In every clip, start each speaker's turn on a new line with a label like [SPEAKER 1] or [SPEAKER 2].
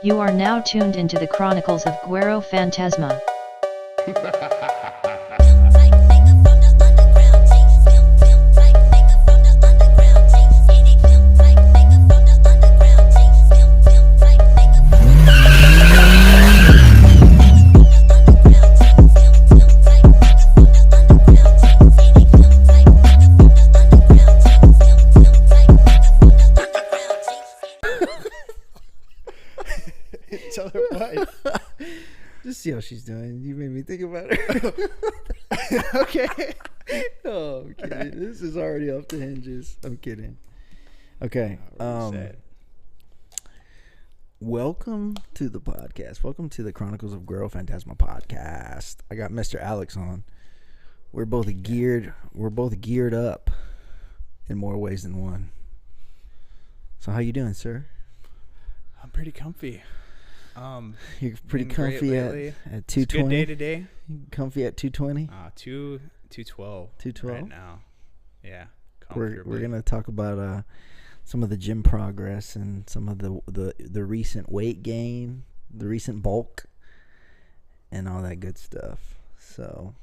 [SPEAKER 1] You are now tuned into the Chronicles of Guero Fantasma.
[SPEAKER 2] Tell her what.
[SPEAKER 3] Just see how she's doing. You made me think about her.
[SPEAKER 2] Okay.
[SPEAKER 3] Oh, I'm kidding. Right. This is already off the hinges. I'm kidding. Okay. Welcome to the podcast. Welcome to the Chronicles of Guero Fantasma podcast. I got Mr. Alex on. We're both geared up in more ways than one. So how you doing, sir?
[SPEAKER 2] I'm pretty comfy.
[SPEAKER 3] You're pretty comfy at 220.
[SPEAKER 2] Good day today.
[SPEAKER 3] Comfy at 220.
[SPEAKER 2] 212.
[SPEAKER 3] 212
[SPEAKER 2] right now. Yeah.
[SPEAKER 3] We're gonna talk about some of the gym progress and some of the recent weight gain, the recent bulk, and all that good stuff. So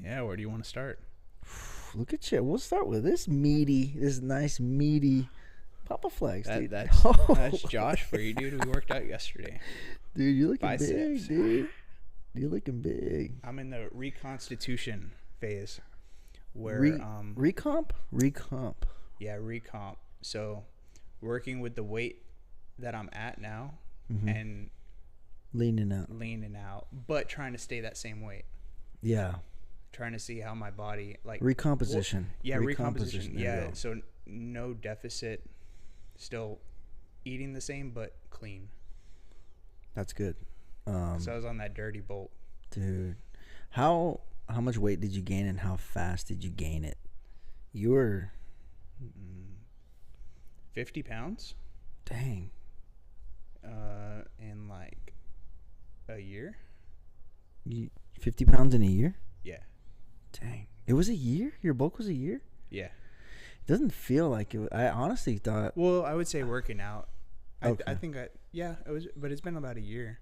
[SPEAKER 2] yeah, where do you want to start?
[SPEAKER 3] Look at you. We'll start with this nice meaty Papa Flex, dude.
[SPEAKER 2] That's Josh for you, dude. We worked out yesterday.
[SPEAKER 3] Dude, you're looking
[SPEAKER 2] Biceps.
[SPEAKER 3] big, dude. You're looking big.
[SPEAKER 2] I'm in the reconstitution phase. Where
[SPEAKER 3] recomp?
[SPEAKER 2] Yeah, recomp. So working with the weight that I'm at now and
[SPEAKER 3] leaning out,
[SPEAKER 2] but trying to stay that same weight.
[SPEAKER 3] Yeah.
[SPEAKER 2] Trying to see how my body
[SPEAKER 3] recomposition.
[SPEAKER 2] Recomposition. Yeah. So no deficit. Still eating the same, but clean.
[SPEAKER 3] That's good.
[SPEAKER 2] So I was on that dirty bolt.
[SPEAKER 3] Dude, how much weight did you gain and how fast did you gain it? You were
[SPEAKER 2] 50 pounds.
[SPEAKER 3] Dang.
[SPEAKER 2] In like a year.
[SPEAKER 3] 50 pounds in a year?
[SPEAKER 2] Yeah.
[SPEAKER 3] Dang. It was a year? Your bulk was a year?
[SPEAKER 2] Yeah.
[SPEAKER 3] It doesn't feel like it. I honestly thought.
[SPEAKER 2] Well, I would say working out.
[SPEAKER 3] Okay.
[SPEAKER 2] I think it was, but it's been about a year.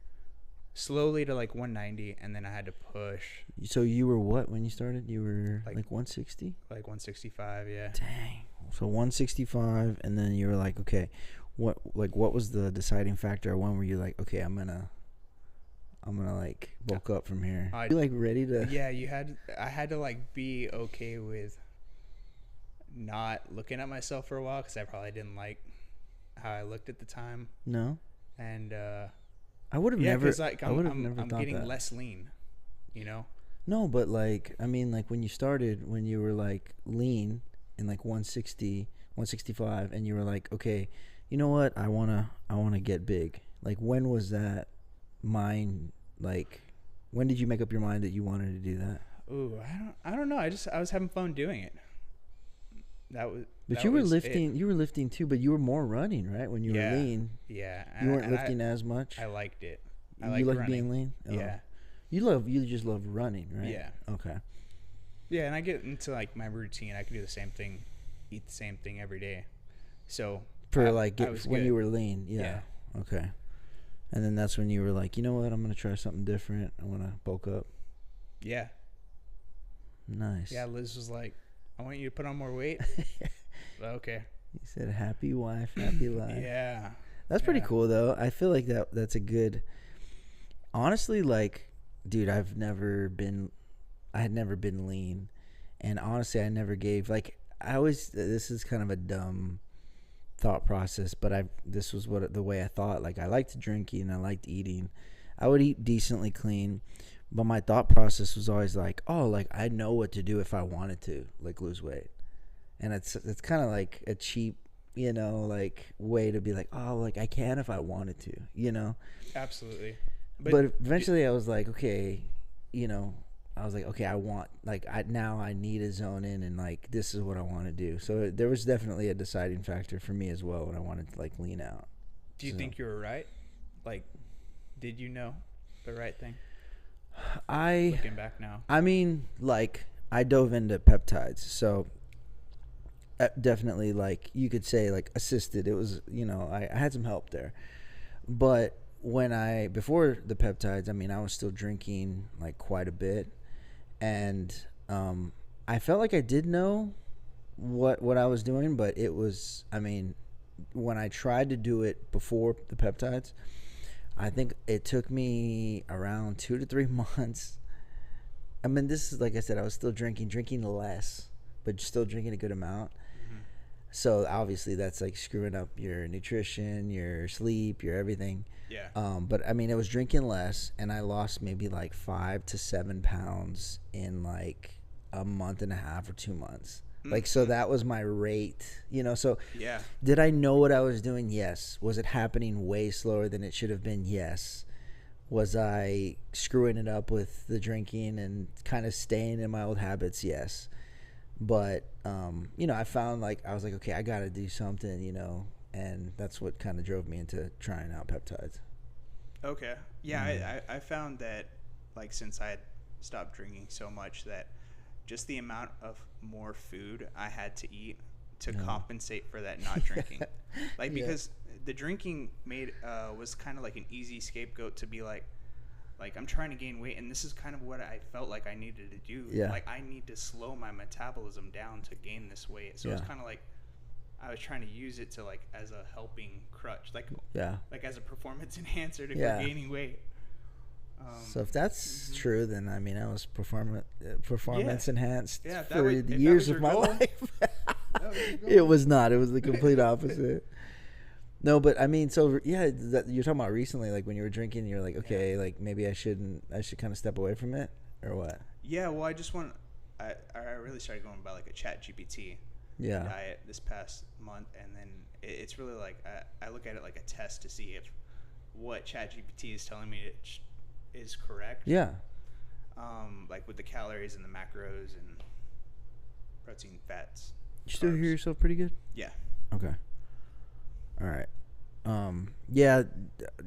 [SPEAKER 2] Slowly to like 190, and then I had to push.
[SPEAKER 3] So you were what when you started? You were like 160?
[SPEAKER 2] Like 165, yeah.
[SPEAKER 3] Dang. So 165, and then you were like, okay, what was the deciding factor? When were you like, okay, I'm gonna like bulk up from here? You like ready to?
[SPEAKER 2] Yeah, I had to like be okay with not looking at myself for a while because I probably didn't like how I looked at the time.
[SPEAKER 3] No.
[SPEAKER 2] And
[SPEAKER 3] I would have never.
[SPEAKER 2] Like I'm getting
[SPEAKER 3] that.
[SPEAKER 2] less lean, you know.
[SPEAKER 3] No, but like I mean, like when you started, when you were like lean in like 160, 165, and you were like, okay, you know what? I wanna get big. Like when was that mind? Like when did you make up your mind that you wanted to do that?
[SPEAKER 2] Ooh, I don't know. I was having fun doing it.
[SPEAKER 3] But you were lifting. You were lifting too, but you were more running, right? When you were lean.
[SPEAKER 2] Yeah.
[SPEAKER 3] You weren't lifting as much.
[SPEAKER 2] I liked it.
[SPEAKER 3] You like being lean? Oh.
[SPEAKER 2] Yeah.
[SPEAKER 3] You just love running, right?
[SPEAKER 2] Yeah.
[SPEAKER 3] Okay.
[SPEAKER 2] Yeah, and I get into like my routine. I can do the same thing, eat the same thing every day. So
[SPEAKER 3] when you were lean, yeah. Okay. And then that's when you were like, you know what? I'm gonna try something different. I want to bulk up.
[SPEAKER 2] Yeah.
[SPEAKER 3] Nice.
[SPEAKER 2] Yeah, Liz was like, I want you to put on more weight. Okay.
[SPEAKER 3] He said, happy wife, happy life.
[SPEAKER 2] Yeah.
[SPEAKER 3] That's pretty cool, though. I feel like that's a good... Honestly, like, dude, I had never been lean. And honestly, I never gave... Like, this is kind of a dumb thought process, but this was the way I thought. Like, I liked drinking, I liked eating. I would eat decently clean. But my thought process was always like, oh, like I know what to do if I wanted to, like lose weight. And it's kind of like a cheap, like way to be like, oh, like I can if I wanted to,
[SPEAKER 2] Absolutely.
[SPEAKER 3] But eventually I was like, okay, I want, like I need to zone in and like this is what I want to do. So there was definitely a deciding factor for me as well when I wanted to like lean out.
[SPEAKER 2] Do you think you were right? Like, did you know the right thing? Looking back now,
[SPEAKER 3] I mean, like I dove into peptides, so definitely, like you could say, like assisted. It was, I had some help there, but before the peptides, I mean, I was still drinking like quite a bit, and I felt like I did know what I was doing, but it was, I mean, when I tried to do it before the peptides, I think it took me around 2 to 3 months. I mean, this is, like I said, I was still drinking less, but still drinking a good amount. So obviously that's like screwing up your nutrition, your sleep, your everything.
[SPEAKER 2] Yeah.
[SPEAKER 3] But I mean, I was drinking less, and I lost maybe like 5 to 7 pounds in like a month and a half or 2 months. Like, so that was my rate, you know. So
[SPEAKER 2] yeah.
[SPEAKER 3] Did I know what I was doing? Yes. Was it happening way slower than it should have been? Yes. Was I screwing it up with the drinking and kind of staying in my old habits? Yes. But, you know, I found like, I was like, okay, I got to do something, you know, and that's what kind of drove me into trying out peptides.
[SPEAKER 2] Okay. Yeah, I found that, like, since I had stopped drinking so much, that just the amount of more food I had to eat to compensate for that not drinking. Like, because the drinking was kind of like an easy scapegoat to be like, I'm trying to gain weight, and this is kind of what I felt like I needed to do.
[SPEAKER 3] Yeah.
[SPEAKER 2] Like, I need to slow my metabolism down to gain this weight. So it's kind of like I was trying to use it to, like, as a helping crutch, like as a performance enhancer to go gaining weight.
[SPEAKER 3] So if that's true, then I mean, I was performance enhanced for
[SPEAKER 2] was,
[SPEAKER 3] the years of my life. It was not. It was the complete opposite. No, but I mean, so yeah, you're talking about recently, like when you were drinking, you're like, okay, like maybe I should kind of step away from it, or what?
[SPEAKER 2] Yeah, well, I really started going by like a Tcogf diet this past month, and then it's really like I look at it like a test to see if what Tcogf is telling me is correct.
[SPEAKER 3] Yeah.
[SPEAKER 2] Like with the calories and the macros and protein, fats.
[SPEAKER 3] You still hear yourself pretty good?
[SPEAKER 2] Yeah.
[SPEAKER 3] Okay. All right. Yeah,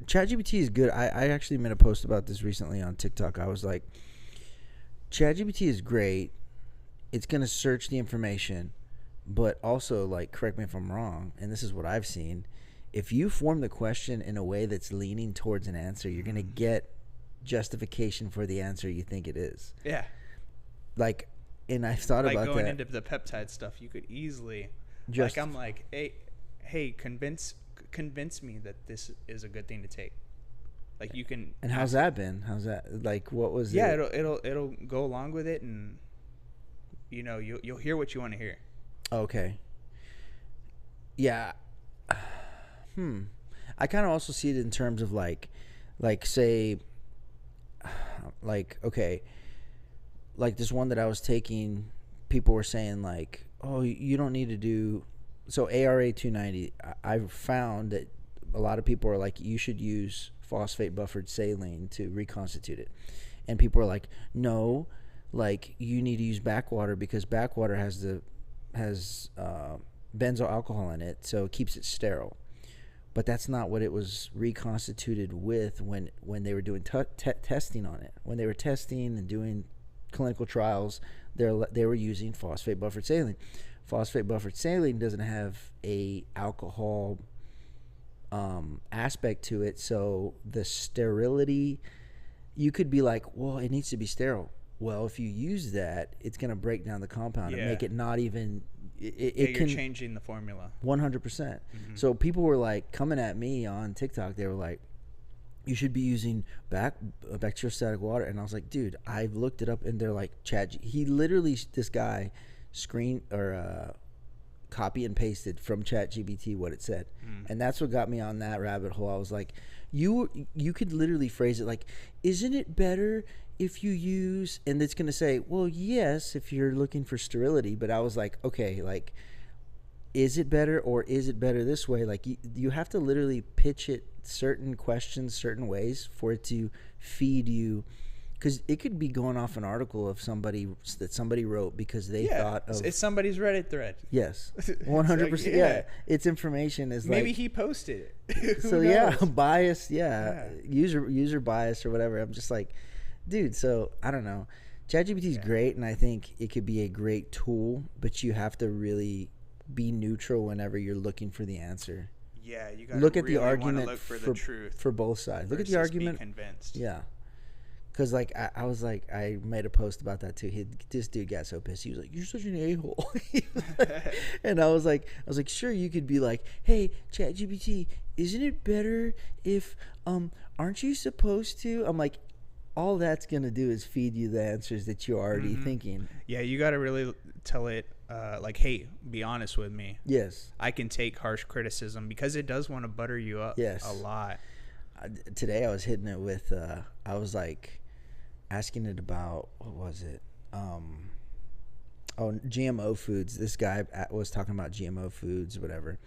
[SPEAKER 3] ChatGPT is good. I actually made a post about this recently on TikTok. I was like, ChatGPT is great. It's going to search the information, but also, like, correct me if I'm wrong, and this is what I've seen. If you form the question in a way that's leaning towards an answer, you're going to get justification for the answer you think it is.
[SPEAKER 2] Yeah.
[SPEAKER 3] Like, and I've thought about that.
[SPEAKER 2] Like going into the peptide stuff, you could easily, like, I'm like, hey, convince me that this is a good thing to take. Like, you can.
[SPEAKER 3] And how's that been? How's that? Like, what was it?
[SPEAKER 2] Yeah, it'll go along with it, and you know, you'll hear what you want to hear. Okay.
[SPEAKER 3] Yeah. I kind of also see it in terms of like say, like, okay, like this one that I was taking, people were saying like, oh, you don't need to do. So ARA 290, I've found that a lot of people are like, you should use phosphate buffered saline to reconstitute it. And people are like, no, like you need to use backwater because backwater has benzyl alcohol in it, so it keeps it sterile. But that's not what it was reconstituted with when they were doing testing on it. When they were testing and doing clinical trials, they were using phosphate buffered saline. Phosphate buffered saline doesn't have a alcohol aspect to it, so the sterility, you could be like, well, it needs to be sterile. Well, if you use that, it's going to break down the compound and make it not even. You're
[SPEAKER 2] changing the formula.
[SPEAKER 3] 100%. Mm-hmm. So people were like coming at me on TikTok. They were like, you should be using bacteriostatic water. And I was like, dude, I've looked it up, and they're like, he literally, this guy copy and pasted from ChatGPT what it said. And that's what got me on that rabbit hole. I was like, you could literally phrase it like, isn't it better if you use, and it's going to say, well, yes, if you're looking for sterility. But I was like, okay, like, is it better or is it better this way? Like, you have to literally pitch it certain questions, certain ways for it to feed you. Because it could be going off an article of somebody wrote because they thought of.
[SPEAKER 2] It's somebody's Reddit thread.
[SPEAKER 3] Yes, 100%. Like, yeah, its information is
[SPEAKER 2] maybe
[SPEAKER 3] like,
[SPEAKER 2] he posted it.
[SPEAKER 3] So yeah, bias. Yeah, user bias or whatever. I'm just like, dude. So I don't know. ChatGPT is great, and I think it could be a great tool, but you have to really be neutral whenever you're looking for the answer.
[SPEAKER 2] Yeah, you got
[SPEAKER 3] look
[SPEAKER 2] to
[SPEAKER 3] at the
[SPEAKER 2] really want to
[SPEAKER 3] argument
[SPEAKER 2] look for the truth
[SPEAKER 3] for both sides. Look at the
[SPEAKER 2] versus
[SPEAKER 3] argument.
[SPEAKER 2] Be convinced.
[SPEAKER 3] Yeah. Because, like, I was like, I made a post about that too. This dude got so pissed. He was like, "You're such an a-hole." And I was like, sure, you could be like, "Hey, ChatGPT, isn't it better if, aren't you supposed to?" I'm like, all that's going to do is feed you the answers that you're already thinking.
[SPEAKER 2] Yeah, you got to really tell it, like, hey, be honest with me.
[SPEAKER 3] Yes.
[SPEAKER 2] I can take harsh criticism because it does want to butter you up a lot.
[SPEAKER 3] Today I was hitting it with, I was like, asking it about, what was it? GMO foods. This guy was talking about GMO foods, whatever.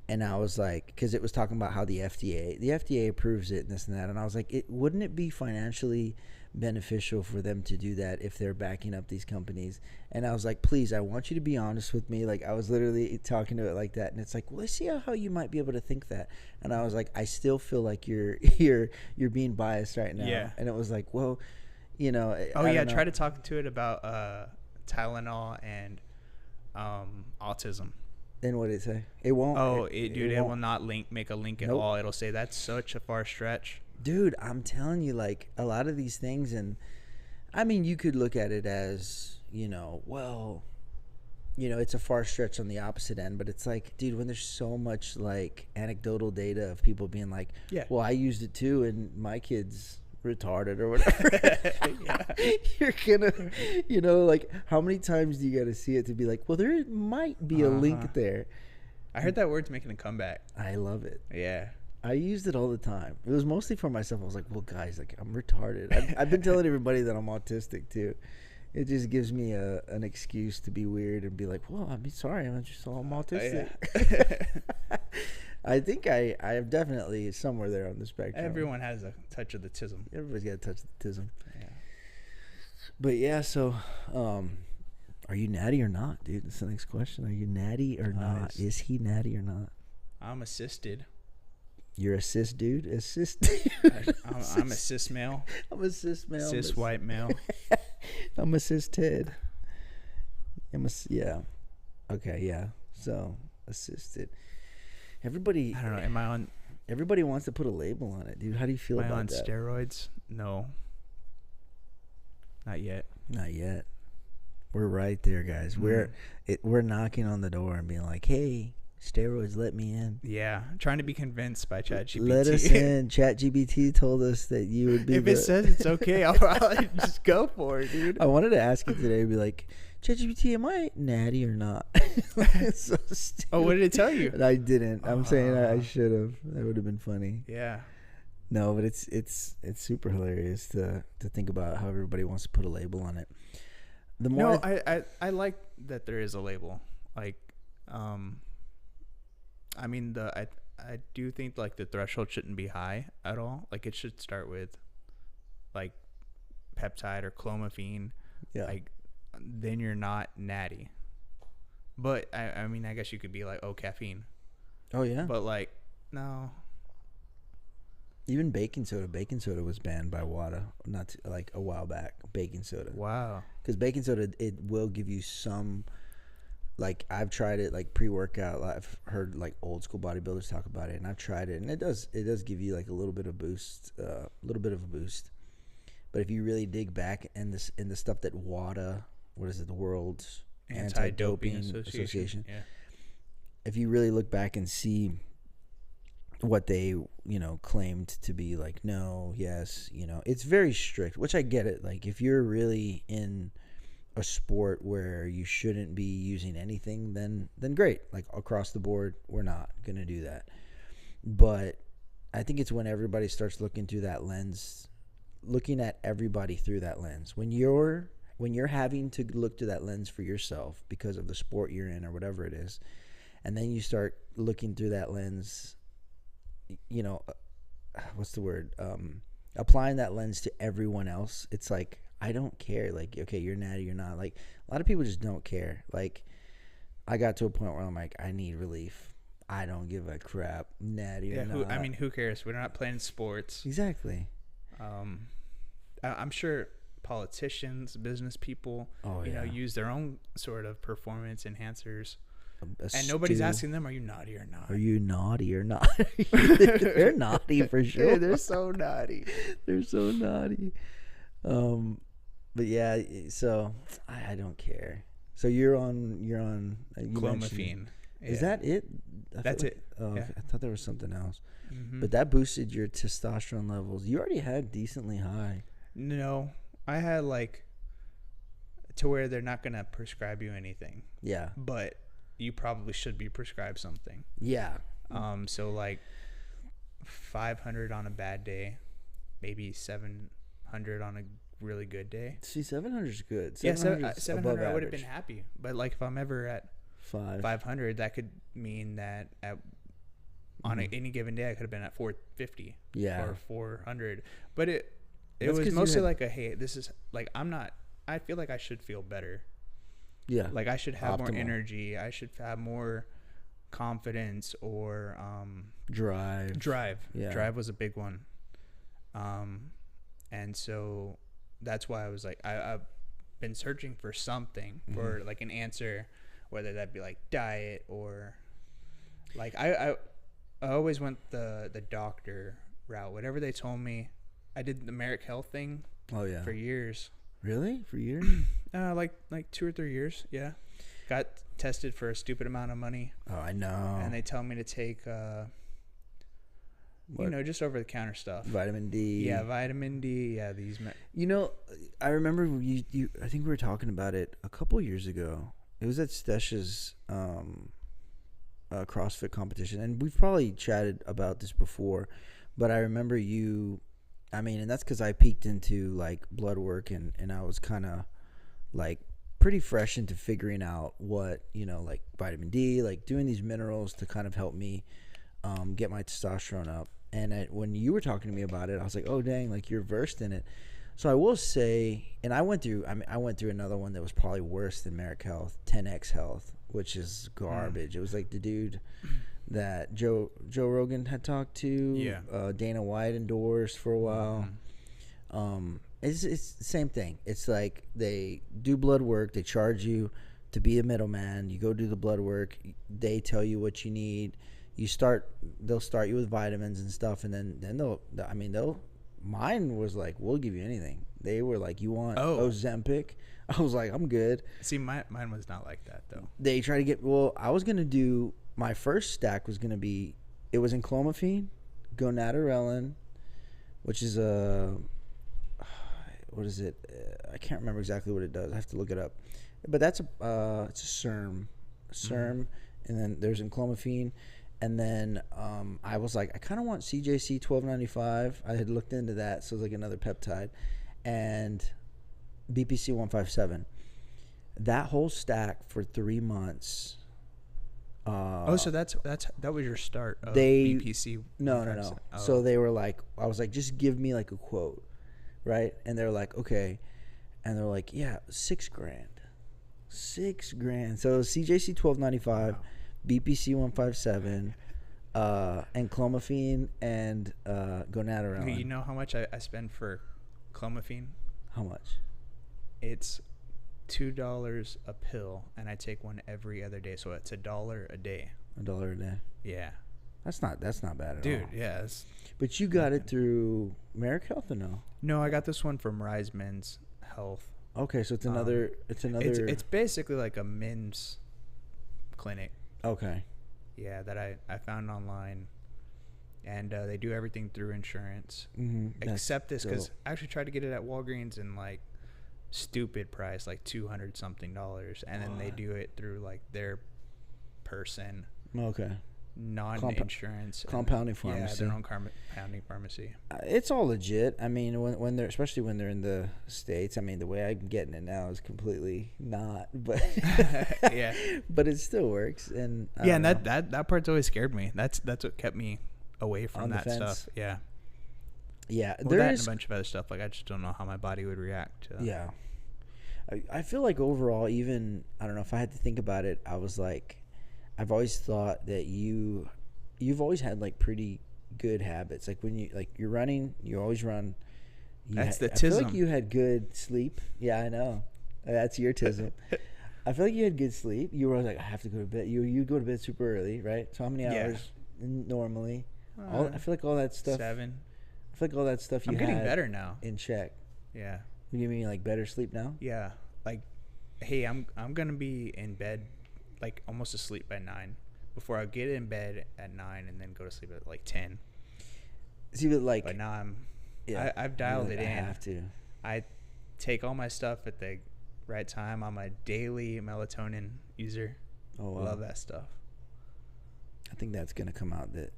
[SPEAKER 3] And I was like, because it was talking about how the FDA approves it and this and that. And I was like, wouldn't it be financially beneficial for them to do that if they're backing up these companies? And I was like, please, I want you to be honest with me. Like, I was literally talking to it like that. And it's like, well, I see how you might be able to think that. And I was like, I still feel like you're being biased right now.
[SPEAKER 2] Yeah.
[SPEAKER 3] And it was like, well, you know.
[SPEAKER 2] Try to talk to it about Tylenol and autism.
[SPEAKER 3] And what did it say? It won't.
[SPEAKER 2] It will not make a link at all. It'll say that's such a far stretch.
[SPEAKER 3] Dude, I'm telling you, like, a lot of these things, and I mean, you could look at it as, it's a far stretch on the opposite end, but it's like, dude, when there's so much like anecdotal data of people being like, well, I used it too, and my kid's retarded or whatever. You're gonna, like, how many times do you got to see it to be like, well, there might be a link there?
[SPEAKER 2] I heard that word's making a comeback.
[SPEAKER 3] I love it.
[SPEAKER 2] Yeah.
[SPEAKER 3] I used it all the time. It was mostly for myself. I was like, well, guys, like, I'm retarded. I've been telling everybody that I'm autistic too. It just gives me an excuse to be weird and be like, well, I'm sorry, I'm autistic. I think I am definitely somewhere there on the spectrum.
[SPEAKER 2] Everyone has a touch of the tism.
[SPEAKER 3] Everybody's got a touch of the tism.
[SPEAKER 2] Yeah.
[SPEAKER 3] But yeah, so are you natty or not, dude? That's the next question. Are you natty or not? Is he natty or not?
[SPEAKER 2] I'm assisted.
[SPEAKER 3] You're a cis dude? A cis dude?
[SPEAKER 2] I'm a cis male.
[SPEAKER 3] I'm a cis male.
[SPEAKER 2] Cis white male.
[SPEAKER 3] I'm a cis Ted. Yeah. Okay, yeah. So, assisted. Everybody,
[SPEAKER 2] I don't know. Am I on?
[SPEAKER 3] Everybody wants to put a label on it, dude. How do you feel about that?
[SPEAKER 2] Am I on steroids? No. Not yet.
[SPEAKER 3] Not yet. We're right there, guys. We're knocking on the door and being like, hey, steroids, let me in.
[SPEAKER 2] Yeah, I'm trying to be convinced by ChatGPT.
[SPEAKER 3] Let us in. ChatGPT told us that you would be.
[SPEAKER 2] If it says it's okay, I'll probably just go for it, dude.
[SPEAKER 3] I wanted to ask you today, be like, ChatGPT, am I natty or not? So stupid.
[SPEAKER 2] What did it tell you?
[SPEAKER 3] And I didn't. I'm saying I should have. That would have been funny.
[SPEAKER 2] Yeah.
[SPEAKER 3] No, but it's super hilarious to think about how everybody wants to put a label on it. The more
[SPEAKER 2] I like that there is a label. Like, I mean, I do think, like, the threshold shouldn't be high at all. Like, it should start with, like, peptide or clomiphene.
[SPEAKER 3] Yeah.
[SPEAKER 2] Like, then you're not natty. But, I mean, I guess you could be like, caffeine.
[SPEAKER 3] Oh, yeah?
[SPEAKER 2] But, like, no.
[SPEAKER 3] Even baking soda. Baking soda was banned by WADA like a while back. Baking soda.
[SPEAKER 2] Wow. Because
[SPEAKER 3] baking soda, it will give you some... Like, I've tried it, like, pre-workout. I've heard, like, old school bodybuilders talk about it, and I've tried it, and it does give you, like, a little bit of a boost. But if you really dig back in the stuff that WADA, what is it, the World's Anti-Doping Association.
[SPEAKER 2] Yeah.
[SPEAKER 3] If you really look back and see what they, claimed to be like, no, yes, it's very strict, which I get it. Like, if you're really in a sport where you shouldn't be using anything, then great. Like, across the board, we're not going to do that. But I think it's when everybody starts looking through that lens, looking at everybody through that lens. When you're having to look through that lens for yourself because of the sport you're in or whatever it is, and then you start looking through that lens, what's the word? Applying that lens to everyone else. It's like, I don't care. Like, okay, you're natty or not. Like, a lot of people just don't care. Like, I got to a point where I'm like, I need relief. I don't give a crap, natty or not.
[SPEAKER 2] Who cares? We're not playing sports.
[SPEAKER 3] Exactly.
[SPEAKER 2] I'm sure politicians, business people, use their own sort of performance enhancers And nobody's asking them, are you naughty or not?
[SPEAKER 3] Are you naughty or not? They're naughty for sure.
[SPEAKER 2] Yeah, they're so naughty.
[SPEAKER 3] They're so naughty. But yeah, so I don't care. So you're on
[SPEAKER 2] Clomiphene.
[SPEAKER 3] Is that it?
[SPEAKER 2] That's it.
[SPEAKER 3] Oh,
[SPEAKER 2] Yeah.
[SPEAKER 3] okay. I thought there was something else.
[SPEAKER 2] Mm-hmm.
[SPEAKER 3] But that boosted your testosterone levels. You already had decently high.
[SPEAKER 2] No, I had like to where they're not gonna prescribe you anything.
[SPEAKER 3] Yeah.
[SPEAKER 2] But you probably should be prescribed something.
[SPEAKER 3] Yeah.
[SPEAKER 2] So like 500 on a bad day, maybe 700 on a really good day.
[SPEAKER 3] See, 700 is good.
[SPEAKER 2] 700 I would have been happy. But like if I'm ever at 500, that could mean that on any given day I could have been at 450 or 400. But it was mostly like hey, this is like I feel like I should feel better.
[SPEAKER 3] Yeah.
[SPEAKER 2] Like I should have more energy. I should have more confidence or Drive. Yeah. Drive was a big one. And so that's why I was like I've been searching for something for like an answer, whether that be like diet or like I always went the doctor route. Whatever they told me, I did the Merrick Health thing.
[SPEAKER 3] Oh yeah.
[SPEAKER 2] For years.
[SPEAKER 3] Really? For years?
[SPEAKER 2] Like 2 or 3 years. Yeah. Got tested for a stupid amount of money.
[SPEAKER 3] Oh, I know.
[SPEAKER 2] And they tell me to take just over the counter stuff.
[SPEAKER 3] Vitamin D.
[SPEAKER 2] Yeah, vitamin D. Yeah, these.
[SPEAKER 3] I remember you. I think we were talking about it a couple years ago. It was at Stesh's CrossFit competition, and we've probably chatted about this before. But I remember you. I mean, and that's because I peeked into like blood work, and I was kind of like pretty fresh into figuring out what like vitamin D, like doing these minerals to kind of help me get my testosterone up. And when you were talking to me about it, I was like, oh dang, like you're versed in it. So I will say, and I went through another one that was probably worse than Merrick Health, 10X Health, which is garbage. It was like the dude that Joe Rogan had talked to, Dana White endorsed for a while. It's the same thing. It's like they do blood work, they charge you to be a middleman. You go do the blood work, they tell you what you need. They'll start you with vitamins and stuff, and then they'll. Mine was like, we'll give you anything. They were like, you want Ozempic? I was like, I'm good.
[SPEAKER 2] See, mine was not like that though.
[SPEAKER 3] They try to get. Well, I was gonna do my first stack was gonna be. It was in clomiphene, gonadorelin, which is what is it? I can't remember exactly what it does. I have to look it up. But that's it's a SERM, and then there's enclomiphene. And then I was like, I kind of want CJC 1295. I had looked into that, so it was like another peptide, and BPC 157. That whole stack for 3 months.
[SPEAKER 2] So that was your start of BPC.
[SPEAKER 3] No. Oh. So they were like, I was like, just give me like a quote, right? And they're like, okay, and they're like, yeah, $6,000. $6,000. So CJC 1295. Wow. BPC 157, and clomiphene and gonadorelin.
[SPEAKER 2] You know how much I spend for clomiphene?
[SPEAKER 3] How much?
[SPEAKER 2] It's $2 a pill, and I take one every other day, so it's $1 a day.
[SPEAKER 3] $1 a day.
[SPEAKER 2] Yeah.
[SPEAKER 3] That's not bad at all.
[SPEAKER 2] Dude, yeah.
[SPEAKER 3] But you got it through Merrick Health or no?
[SPEAKER 2] No, I got this one from Rise Men's Health.
[SPEAKER 3] Okay, so it's another.
[SPEAKER 2] It's basically like a men's clinic.
[SPEAKER 3] Okay.
[SPEAKER 2] Yeah, that I found online, and they do everything through insurance, except this because I actually tried to get it at Walgreens and like stupid price, like $200 something, and then they do it through like their person.
[SPEAKER 3] Okay.
[SPEAKER 2] Non-insurance
[SPEAKER 3] compounding pharmacy.
[SPEAKER 2] Yeah, their own compounding pharmacy.
[SPEAKER 3] It's all legit. I mean, when they're especially when they're in the States. I mean, the way I'm getting it now is completely not, but
[SPEAKER 2] yeah,
[SPEAKER 3] but it still works. And
[SPEAKER 2] and that part's always scared me. That's what kept me away from that stuff. Yeah.
[SPEAKER 3] Yeah,
[SPEAKER 2] well, there is and a bunch of other stuff. Like I just don't know how my body would react to.
[SPEAKER 3] Yeah, I feel like overall, even I don't know if I had to think about it. I was like. I've always thought that you've always had like pretty good habits. Like when you're running, you always run.
[SPEAKER 2] That's the tism.
[SPEAKER 3] I feel like you had good sleep. Yeah, I know. That's your tism. I feel like you had good sleep. You were like, I have to go to bed. You go to bed super early, right? So how many hours normally? I feel like all that stuff.
[SPEAKER 2] 7.
[SPEAKER 3] I feel like all that stuff you
[SPEAKER 2] I'm
[SPEAKER 3] had
[SPEAKER 2] getting better now.
[SPEAKER 3] in check.
[SPEAKER 2] Yeah.
[SPEAKER 3] You give me like better sleep now?
[SPEAKER 2] Yeah. Like, hey, I'm gonna be in bed, like almost asleep by 9. Before I get in bed at 9 and then go to sleep at like 10.
[SPEAKER 3] See, but
[SPEAKER 2] now I've dialed it in.
[SPEAKER 3] I have to.
[SPEAKER 2] I take all my stuff at the right time. I'm a daily melatonin user.
[SPEAKER 3] Oh, wow.
[SPEAKER 2] Love that stuff.
[SPEAKER 3] I think that's gonna come out that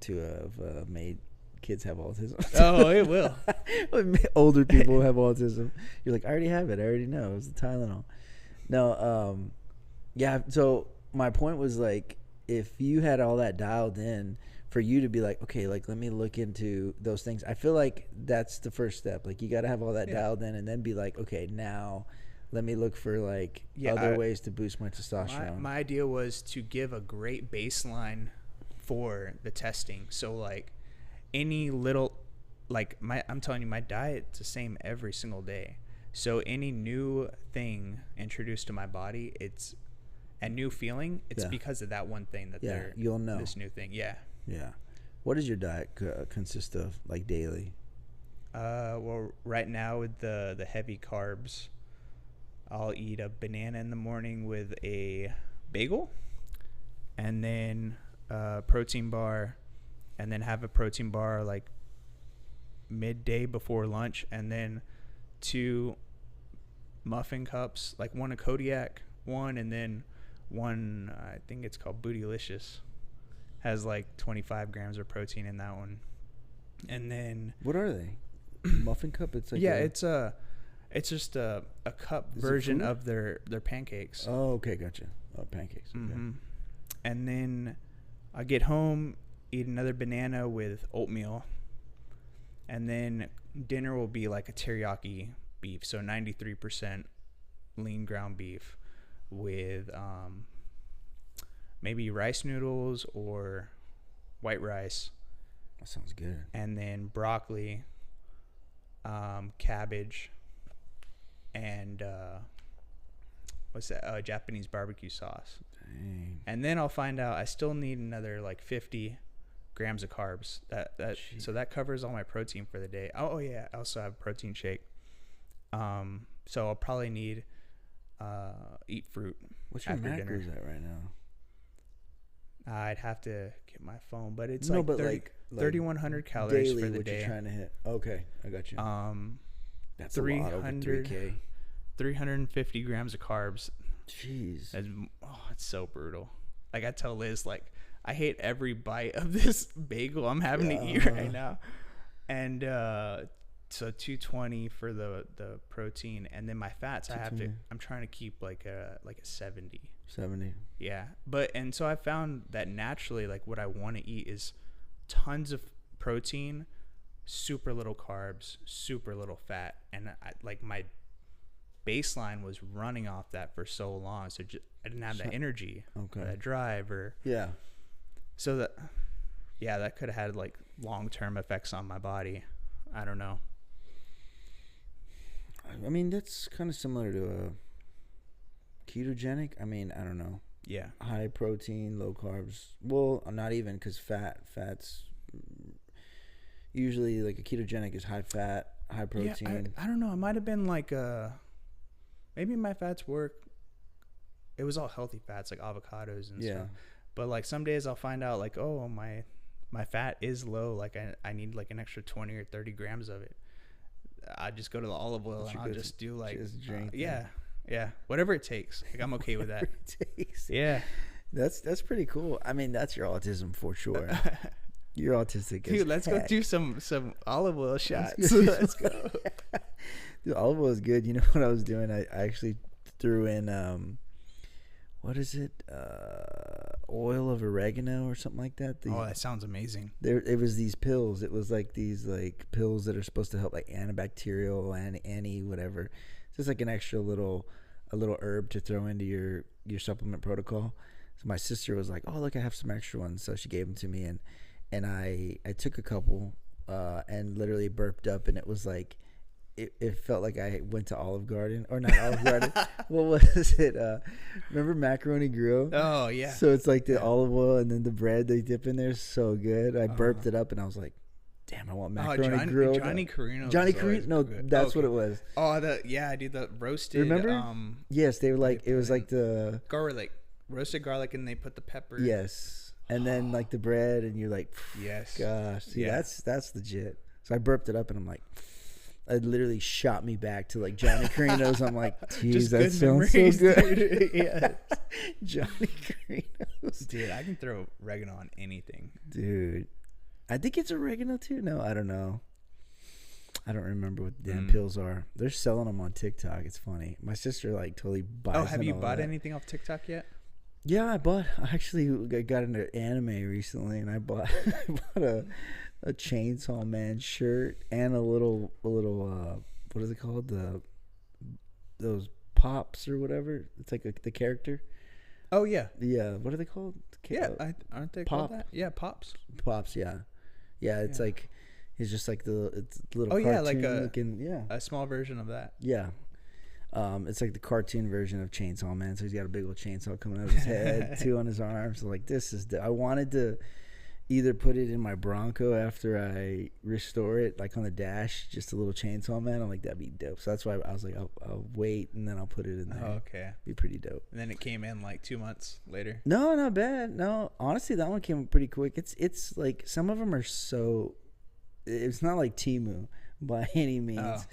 [SPEAKER 3] 2 of made kids have autism.
[SPEAKER 2] Oh, it will.
[SPEAKER 3] Older people have autism. You're like, I already have it. I already know. It's the Tylenol. No, yeah. So my point was like, if you had all that dialed in, for you to be like, okay, like let me look into those things. I feel like that's the first step. Like you got to have all that dialed in, and then be like, okay, now let me look for like other ways to boost my testosterone.
[SPEAKER 2] My idea was to give a great baseline for the testing. So like any little, like I'm telling you, my diet's the same every single day. So any new thing introduced to my body, it's a new feeling. It's because of that one thing that
[SPEAKER 3] you'll know
[SPEAKER 2] this new thing. Yeah.
[SPEAKER 3] Yeah. What does your diet consist of, like daily?
[SPEAKER 2] Well, right now with the heavy carbs, I'll eat a banana in the morning with a bagel, and then a protein bar, and then have a protein bar like midday before lunch, and then 2 muffin cups, like one a Kodiak, one, and then one, I think it's called Bootylicious, has like 25 grams of protein in that one. And then
[SPEAKER 3] what are they? Muffin cup? It's like
[SPEAKER 2] it's just a cup version of their pancakes.
[SPEAKER 3] Oh, okay, gotcha. Oh, pancakes. Okay.
[SPEAKER 2] Mm-hmm. And then I get home, eat another banana with oatmeal, and then dinner will be like a teriyaki beef, so 93% lean ground beef with maybe rice noodles or white rice.
[SPEAKER 3] That sounds good.
[SPEAKER 2] And then broccoli, cabbage, and what's that? Japanese barbecue sauce.
[SPEAKER 3] Dang.
[SPEAKER 2] And then I'll find out I still need another like 50 grams of carbs. So that covers all my protein for the day. Oh yeah, I also have a protein shake. So I'll probably need eat fruit.
[SPEAKER 3] What's your macros at right now?
[SPEAKER 2] I'd have to get my phone, but it's like 3,100 calories
[SPEAKER 3] daily
[SPEAKER 2] for the
[SPEAKER 3] what
[SPEAKER 2] day.
[SPEAKER 3] You're trying to hit. Okay, I got you. That's
[SPEAKER 2] 300,
[SPEAKER 3] a lot over 3K.
[SPEAKER 2] 350 grams of carbs.
[SPEAKER 3] Jeez.
[SPEAKER 2] It's so brutal. Like I tell Liz, like I hate every bite of this bagel I'm having to eat right now. And so 220 for the protein, and then my fats I'm trying to keep like a 70.
[SPEAKER 3] 70.
[SPEAKER 2] Yeah. And so I found that naturally, like what I want to eat is tons of protein, super little carbs, super little fat. And like my baseline was running off that for so long. So I didn't have that energy or that drive so that could have had like long-term effects on my body. I don't know.
[SPEAKER 3] I mean, that's kind of similar to a ketogenic. I mean, I don't know.
[SPEAKER 2] Yeah.
[SPEAKER 3] High protein, low carbs. Well, not even, because fats usually, like a ketogenic is high fat, high protein.
[SPEAKER 2] Yeah, I don't know. It might have been like maybe my fats work. It was all healthy fats like avocados and stuff. But like some days I'll find out like, oh, my fat is low. Like I need like an extra 20 or 30 grams of it. I just go to the olive oil and I'll just do like
[SPEAKER 3] drink.
[SPEAKER 2] Yeah, whatever it takes. Like I'm okay with that.
[SPEAKER 3] It takes.
[SPEAKER 2] Yeah,
[SPEAKER 3] that's pretty cool. I mean, that's your autism for sure. You're autistic,
[SPEAKER 2] dude. Let's go do some olive oil shots.
[SPEAKER 3] Let's go. Dude, olive oil is good. You know what I was doing? I actually threw in what is it? Oil of oregano or something like that.
[SPEAKER 2] That sounds amazing.
[SPEAKER 3] It was these pills. It was like these like pills that are supposed to help like antibacterial and whatever. Just like an extra little herb to throw into your supplement protocol. So my sister was like, "Oh, look, I have some extra ones." So she gave them to me, and I took a couple and literally burped up, and it was like it felt like I went to Olive Garden, or not Olive Garden. What was it? Remember macaroni grill?
[SPEAKER 2] Oh yeah.
[SPEAKER 3] So it's like the olive oil and then the bread they dip in there is so good. I burped it up and I was like, damn, I want macaroni grill.
[SPEAKER 2] Johnny Carino.
[SPEAKER 3] Johnny Carino? No, that's what it was.
[SPEAKER 2] Oh, dude, the roasted.
[SPEAKER 3] Remember? Yes, they were like, it was like the
[SPEAKER 2] garlic, roasted garlic, and they put the pepper.
[SPEAKER 3] Yes, and then like the bread, and you're like,
[SPEAKER 2] yes,
[SPEAKER 3] gosh, see, that's legit. So I burped it up, and I'm like, it literally shot me back to like Johnny Carino's. I'm like, geez, that sounds so good.
[SPEAKER 2] Yeah,
[SPEAKER 3] Johnny Carino's.
[SPEAKER 2] Dude, I can throw oregano on anything.
[SPEAKER 3] Dude, I think it's oregano too. No, I don't know. I don't remember what the damn pills are. They're selling them on TikTok. It's funny. My sister like totally buys.
[SPEAKER 2] Oh, have you bought anything off TikTok yet?
[SPEAKER 3] Yeah, I actually got into anime recently, and I bought a Chainsaw Man shirt and a little what is it called, those pops or whatever. It's like the character.
[SPEAKER 2] Oh yeah.
[SPEAKER 3] What are they called?
[SPEAKER 2] Aren't they called that? Yeah, pops.
[SPEAKER 3] Pops, yeah. It's like it's just like it's little.
[SPEAKER 2] Oh yeah, like
[SPEAKER 3] a
[SPEAKER 2] small version of that.
[SPEAKER 3] Yeah. It's like the cartoon version of Chainsaw Man. So he's got a big old chainsaw coming out of his head, 2 on his arms. So like this is I wanted to either put it in my Bronco after I restore it, like on the dash, just a little Chainsaw Man. I'm like, that'd be dope. So that's why I was like, I'll wait and then I'll put it in there.
[SPEAKER 2] Oh, okay.
[SPEAKER 3] Be pretty dope.
[SPEAKER 2] And then it came in like 2 months later.
[SPEAKER 3] No, not bad. No, honestly, that one came pretty quick. It's like some of them are so. It's not like Temu by any means.
[SPEAKER 2] Oh.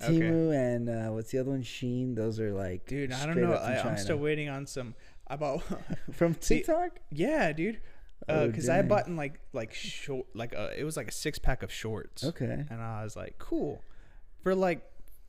[SPEAKER 3] Temu and what's the other one? Sheen. Those are like,
[SPEAKER 2] dude, I don't know. I'm still waiting on some. I bought
[SPEAKER 3] from TikTok.
[SPEAKER 2] Yeah, dude. Because I bought in like short, it was like a 6-pack of shorts.
[SPEAKER 3] Okay.
[SPEAKER 2] And I was like, cool, for like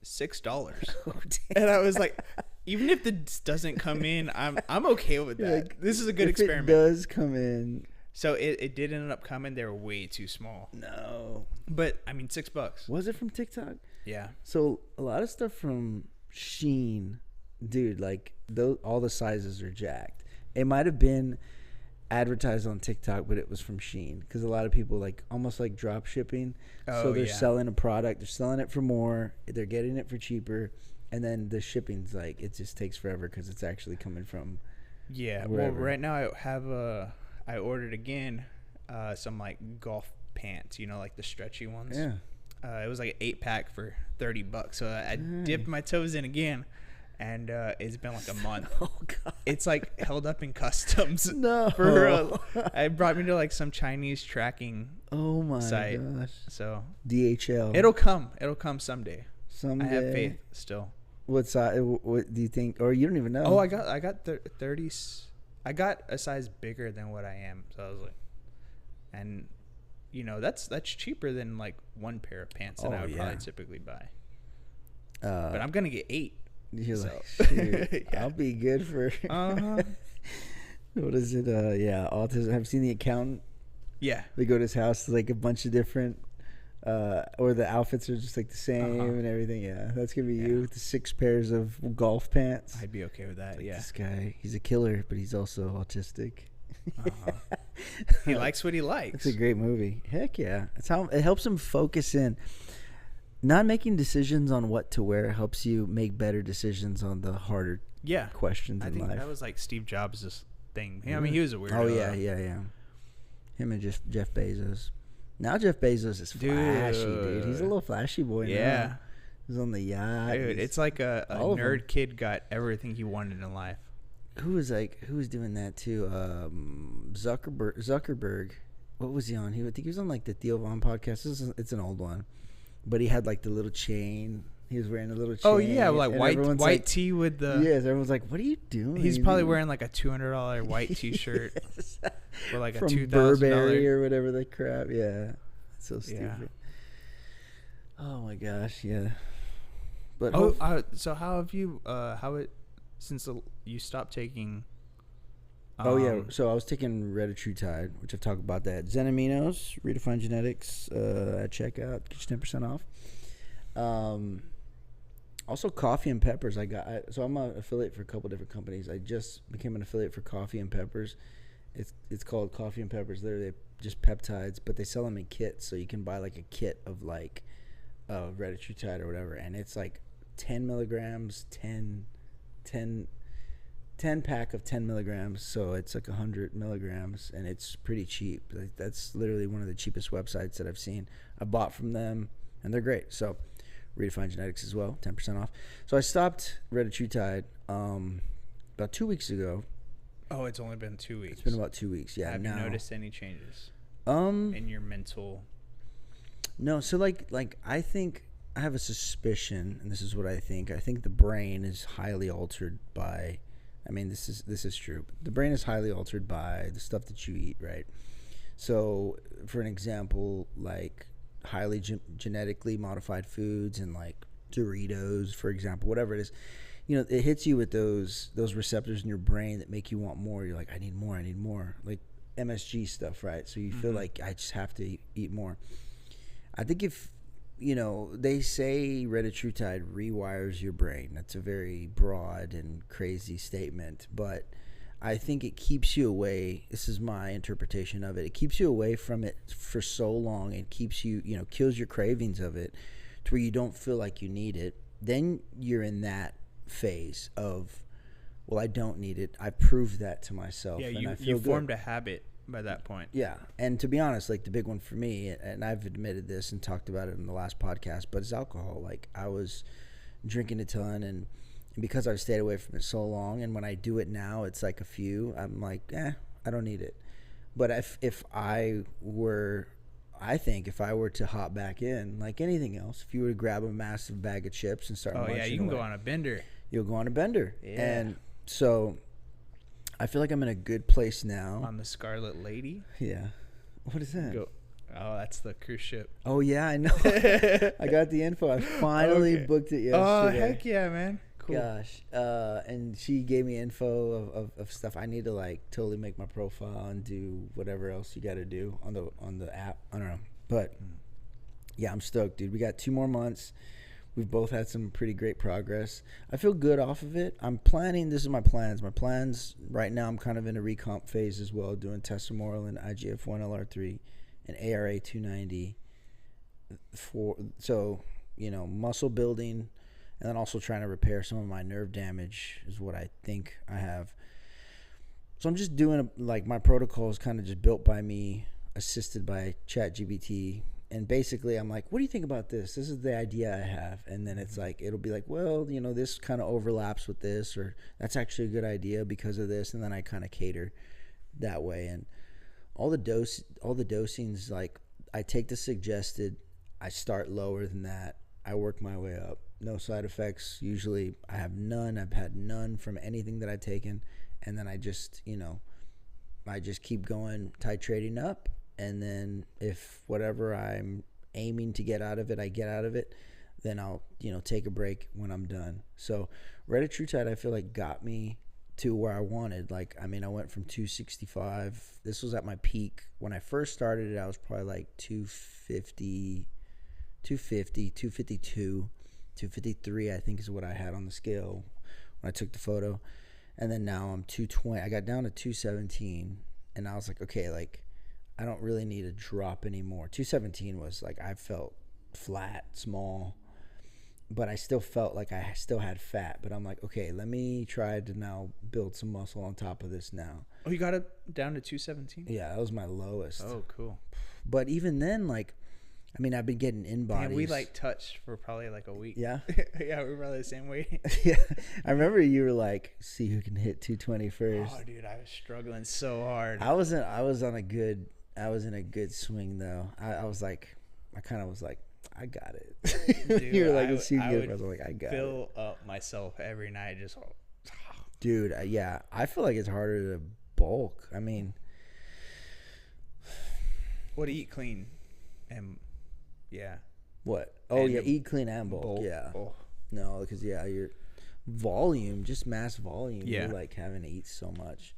[SPEAKER 2] $6.
[SPEAKER 3] Oh,
[SPEAKER 2] and I was like, even if this doesn't come in, I'm okay with that.
[SPEAKER 3] Like,
[SPEAKER 2] this is a good experiment.
[SPEAKER 3] It does come in.
[SPEAKER 2] So it did end up coming. They were way too small.
[SPEAKER 3] No.
[SPEAKER 2] But I mean, $6.
[SPEAKER 3] Was it from TikTok?
[SPEAKER 2] Yeah.
[SPEAKER 3] So a lot of stuff from Sheen, dude, like all the sizes are jacked. It might have been advertised on TikTok, but it was from Sheen because a lot of people like almost like drop shipping. So they're selling a product, they're selling it for more, they're getting it for cheaper, and then the shipping's like it just takes forever because it's actually coming from.
[SPEAKER 2] Yeah.
[SPEAKER 3] Wherever.
[SPEAKER 2] Well, right now I ordered again some like golf pants, like the stretchy ones.
[SPEAKER 3] Yeah.
[SPEAKER 2] It was like an 8-pack for $30. So I dipped my toes in again, and it's been like a month.
[SPEAKER 3] Oh god.
[SPEAKER 2] It's like held up in customs.
[SPEAKER 3] No.
[SPEAKER 2] It brought me to like some Chinese tracking.
[SPEAKER 3] Oh my
[SPEAKER 2] site.
[SPEAKER 3] gosh.
[SPEAKER 2] So
[SPEAKER 3] DHL.
[SPEAKER 2] It'll come someday.
[SPEAKER 3] Someday.
[SPEAKER 2] I have faith still.
[SPEAKER 3] What size? What do you think? Or you don't even know?
[SPEAKER 2] Oh, I got 30. I got a size bigger than what I am. So I was like, and that's cheaper than like one pair of pants that I would probably typically buy. But I'm gonna get 8.
[SPEAKER 3] You're
[SPEAKER 2] so.
[SPEAKER 3] like, shoot,
[SPEAKER 2] Yeah.
[SPEAKER 3] I'll be good for. What is it? Autism. Have you seen The Accountant?
[SPEAKER 2] Yeah.
[SPEAKER 3] They go to his house, like a bunch of different, or the outfits are just like the same and everything. Yeah, that's gonna be you with the 6 pairs of golf pants.
[SPEAKER 2] I'd be okay with that.
[SPEAKER 3] Like,
[SPEAKER 2] yeah.
[SPEAKER 3] This guy, he's a killer, but he's also autistic.
[SPEAKER 2] He likes what he likes.
[SPEAKER 3] It's a great movie. Heck yeah. It's how it helps him focus in. Not making decisions on what to wear helps you make better decisions on the harder questions in life. I think
[SPEAKER 2] that was like Steve Jobs' thing. I mean, he was a weirdo.
[SPEAKER 3] Oh, yeah. Him and Jeff Bezos. Now Jeff Bezos is flashy, dude. He's a little flashy boy now. He's on the yacht.
[SPEAKER 2] Dude, it's like a nerd kid got everything he wanted in life.
[SPEAKER 3] Who was doing that too? Zuckerberg. What was he on? I think he was on like the Theo Von podcast. It's an old one. But he had like the little chain. He was wearing a little chain.
[SPEAKER 2] Oh yeah, like white tee with the.
[SPEAKER 3] Yes, everyone's like, "What are you doing?"
[SPEAKER 2] He's probably wearing like a $200 white T-shirt or like
[SPEAKER 3] from
[SPEAKER 2] a $2,000
[SPEAKER 3] Burberry or whatever the crap. Yeah, it's so stupid. Yeah. Oh my gosh, yeah. But
[SPEAKER 2] so how have you? Since you stopped taking?
[SPEAKER 3] So I was taking Retatrutide, which I've talked about that. Zen Aminos, Redefine Genetics at checkout, get you 10% off. Also, Coffee and Peppers. So I'm an affiliate for a couple different companies. I just became an affiliate for Coffee and Peppers. It's called Coffee and Peppers. They're just peptides, but they sell them in kits, so you can buy like a kit of like of retatrutide or whatever, and it's like 10 milligrams, 10 pack of 10 milligrams, so it's like 100 milligrams, and it's pretty cheap. Like, that's literally one of the cheapest websites that I've seen. I bought from them, and they're great. So Redefine Genetics as well, 10% off. So I stopped retatrutide about 2 weeks ago.
[SPEAKER 2] Oh, it's only been 2 weeks.
[SPEAKER 3] It's been about 2 weeks. Yeah.
[SPEAKER 2] Have you noticed any changes in your mental?
[SPEAKER 3] No. So like I think I have a suspicion, and this is what I think. I think the brain is highly altered by. I mean, this is true. The brain is highly altered by the stuff that you eat, right? So, for an example, like highly genetically modified foods and like Doritos, for example, whatever it is, you know, it hits you with those receptors in your brain that make you want more. You're like, I need more, like MSG stuff, right? So you feel like I just have to eat more. I think if, you know, they say retatrutide rewires your brain. That's a very broad and crazy statement, but I think it keeps you away. This is my interpretation of it. It keeps you away from it for so long. It keeps you, you know, kills your cravings of it to where you don't feel like you need it. Then you're in that phase of, well, I don't need it. I proved that to myself.
[SPEAKER 2] Yeah,
[SPEAKER 3] and I feel
[SPEAKER 2] you
[SPEAKER 3] good.
[SPEAKER 2] formed a habit by that point.
[SPEAKER 3] Yeah, and to be honest, like the big one for me, and I've admitted this and talked about it in the last podcast, but it's alcohol. Like I was drinking a ton, and because I've stayed away from it so long, and when I do it now, it's like a few. I'm like, I don't need it. But if I were to hop back in, like anything else, if you were to grab a massive bag of chips and start munching
[SPEAKER 2] you can
[SPEAKER 3] away,
[SPEAKER 2] go on a bender.
[SPEAKER 3] You'll go on a bender.
[SPEAKER 2] Yeah.
[SPEAKER 3] And so I feel like I'm in a good place now.
[SPEAKER 2] On the Scarlet Lady?
[SPEAKER 3] Yeah. What is that?
[SPEAKER 2] Oh, that's the cruise ship.
[SPEAKER 3] Oh, yeah, I know. I got the info. I finally booked it yesterday.
[SPEAKER 2] Oh, heck yeah, man. Cool.
[SPEAKER 3] Gosh. And she gave me info of stuff. I need to, like, totally make my profile and do whatever else you got to do on the app. I don't know. But, yeah, I'm stoked, dude. We got 2 more months. We've both had some pretty great progress. I feel good off of it. I'm planning. This is my plans. My plans right now, I'm kind of in a recomp phase as well, doing testosterone, IGF-1, LR3, and ARA 290. So, you know, muscle building, and then also trying to repair some of my nerve damage is what I think I have. So I'm just doing, like, my protocol is kind of just built by me, assisted by ChatGPT. And basically, I'm like, what do you think about this? This is the idea I have. And then it's like, it'll be like, well, you know, this kind of overlaps with this, or that's actually a good idea because of this. And then I kind of cater that way. And all the dosings, like I take the suggested, I start lower than that. I work my way up. No side effects. Usually I have none. I've had none from anything that I've taken. And then I just, you know, I just keep going, titrating up. And then if whatever I'm aiming to get out of it, I get out of it, then I'll, you know, take a break when I'm done. So retatrutide, I feel like got me to where I wanted. Like, I mean, I went from 265. This was at my peak. When I first started it, I was probably like 250, 252, 253, I think is what I had on the scale when I took the photo. And then now I'm 220. I got down to 217. And I was like, okay, like, I don't really need a drop anymore. 217 was like, I felt flat, small, but I still felt like I still had fat. But I'm like, okay, let me try to now build some muscle on top of this now.
[SPEAKER 2] Oh, you got it down to 217?
[SPEAKER 3] Yeah, that was my lowest.
[SPEAKER 2] Oh, cool.
[SPEAKER 3] But even then, like, I mean, I've been getting in bodies.
[SPEAKER 2] And we like touched for probably like a week.
[SPEAKER 3] Yeah?
[SPEAKER 2] Yeah, we were probably the same weight.
[SPEAKER 3] Yeah. I remember you were like, see who can hit 220 first.
[SPEAKER 2] Oh, dude, I was struggling so hard.
[SPEAKER 3] I was in a good swing though. I was like, I kind of was like, I got it.
[SPEAKER 2] Dude,
[SPEAKER 3] you were like, let's see. I
[SPEAKER 2] was
[SPEAKER 3] like, I got it.
[SPEAKER 2] Fill up myself every night, just.
[SPEAKER 3] Dude, yeah, I feel like it's harder to bulk. I mean,
[SPEAKER 2] what, eat clean, and yeah.
[SPEAKER 3] What? Oh
[SPEAKER 2] and
[SPEAKER 3] yeah, eat clean and bulk. Yeah.
[SPEAKER 2] Oh. No,
[SPEAKER 3] because your volume, just mass volume.
[SPEAKER 2] Yeah.
[SPEAKER 3] You're like having to eat so much.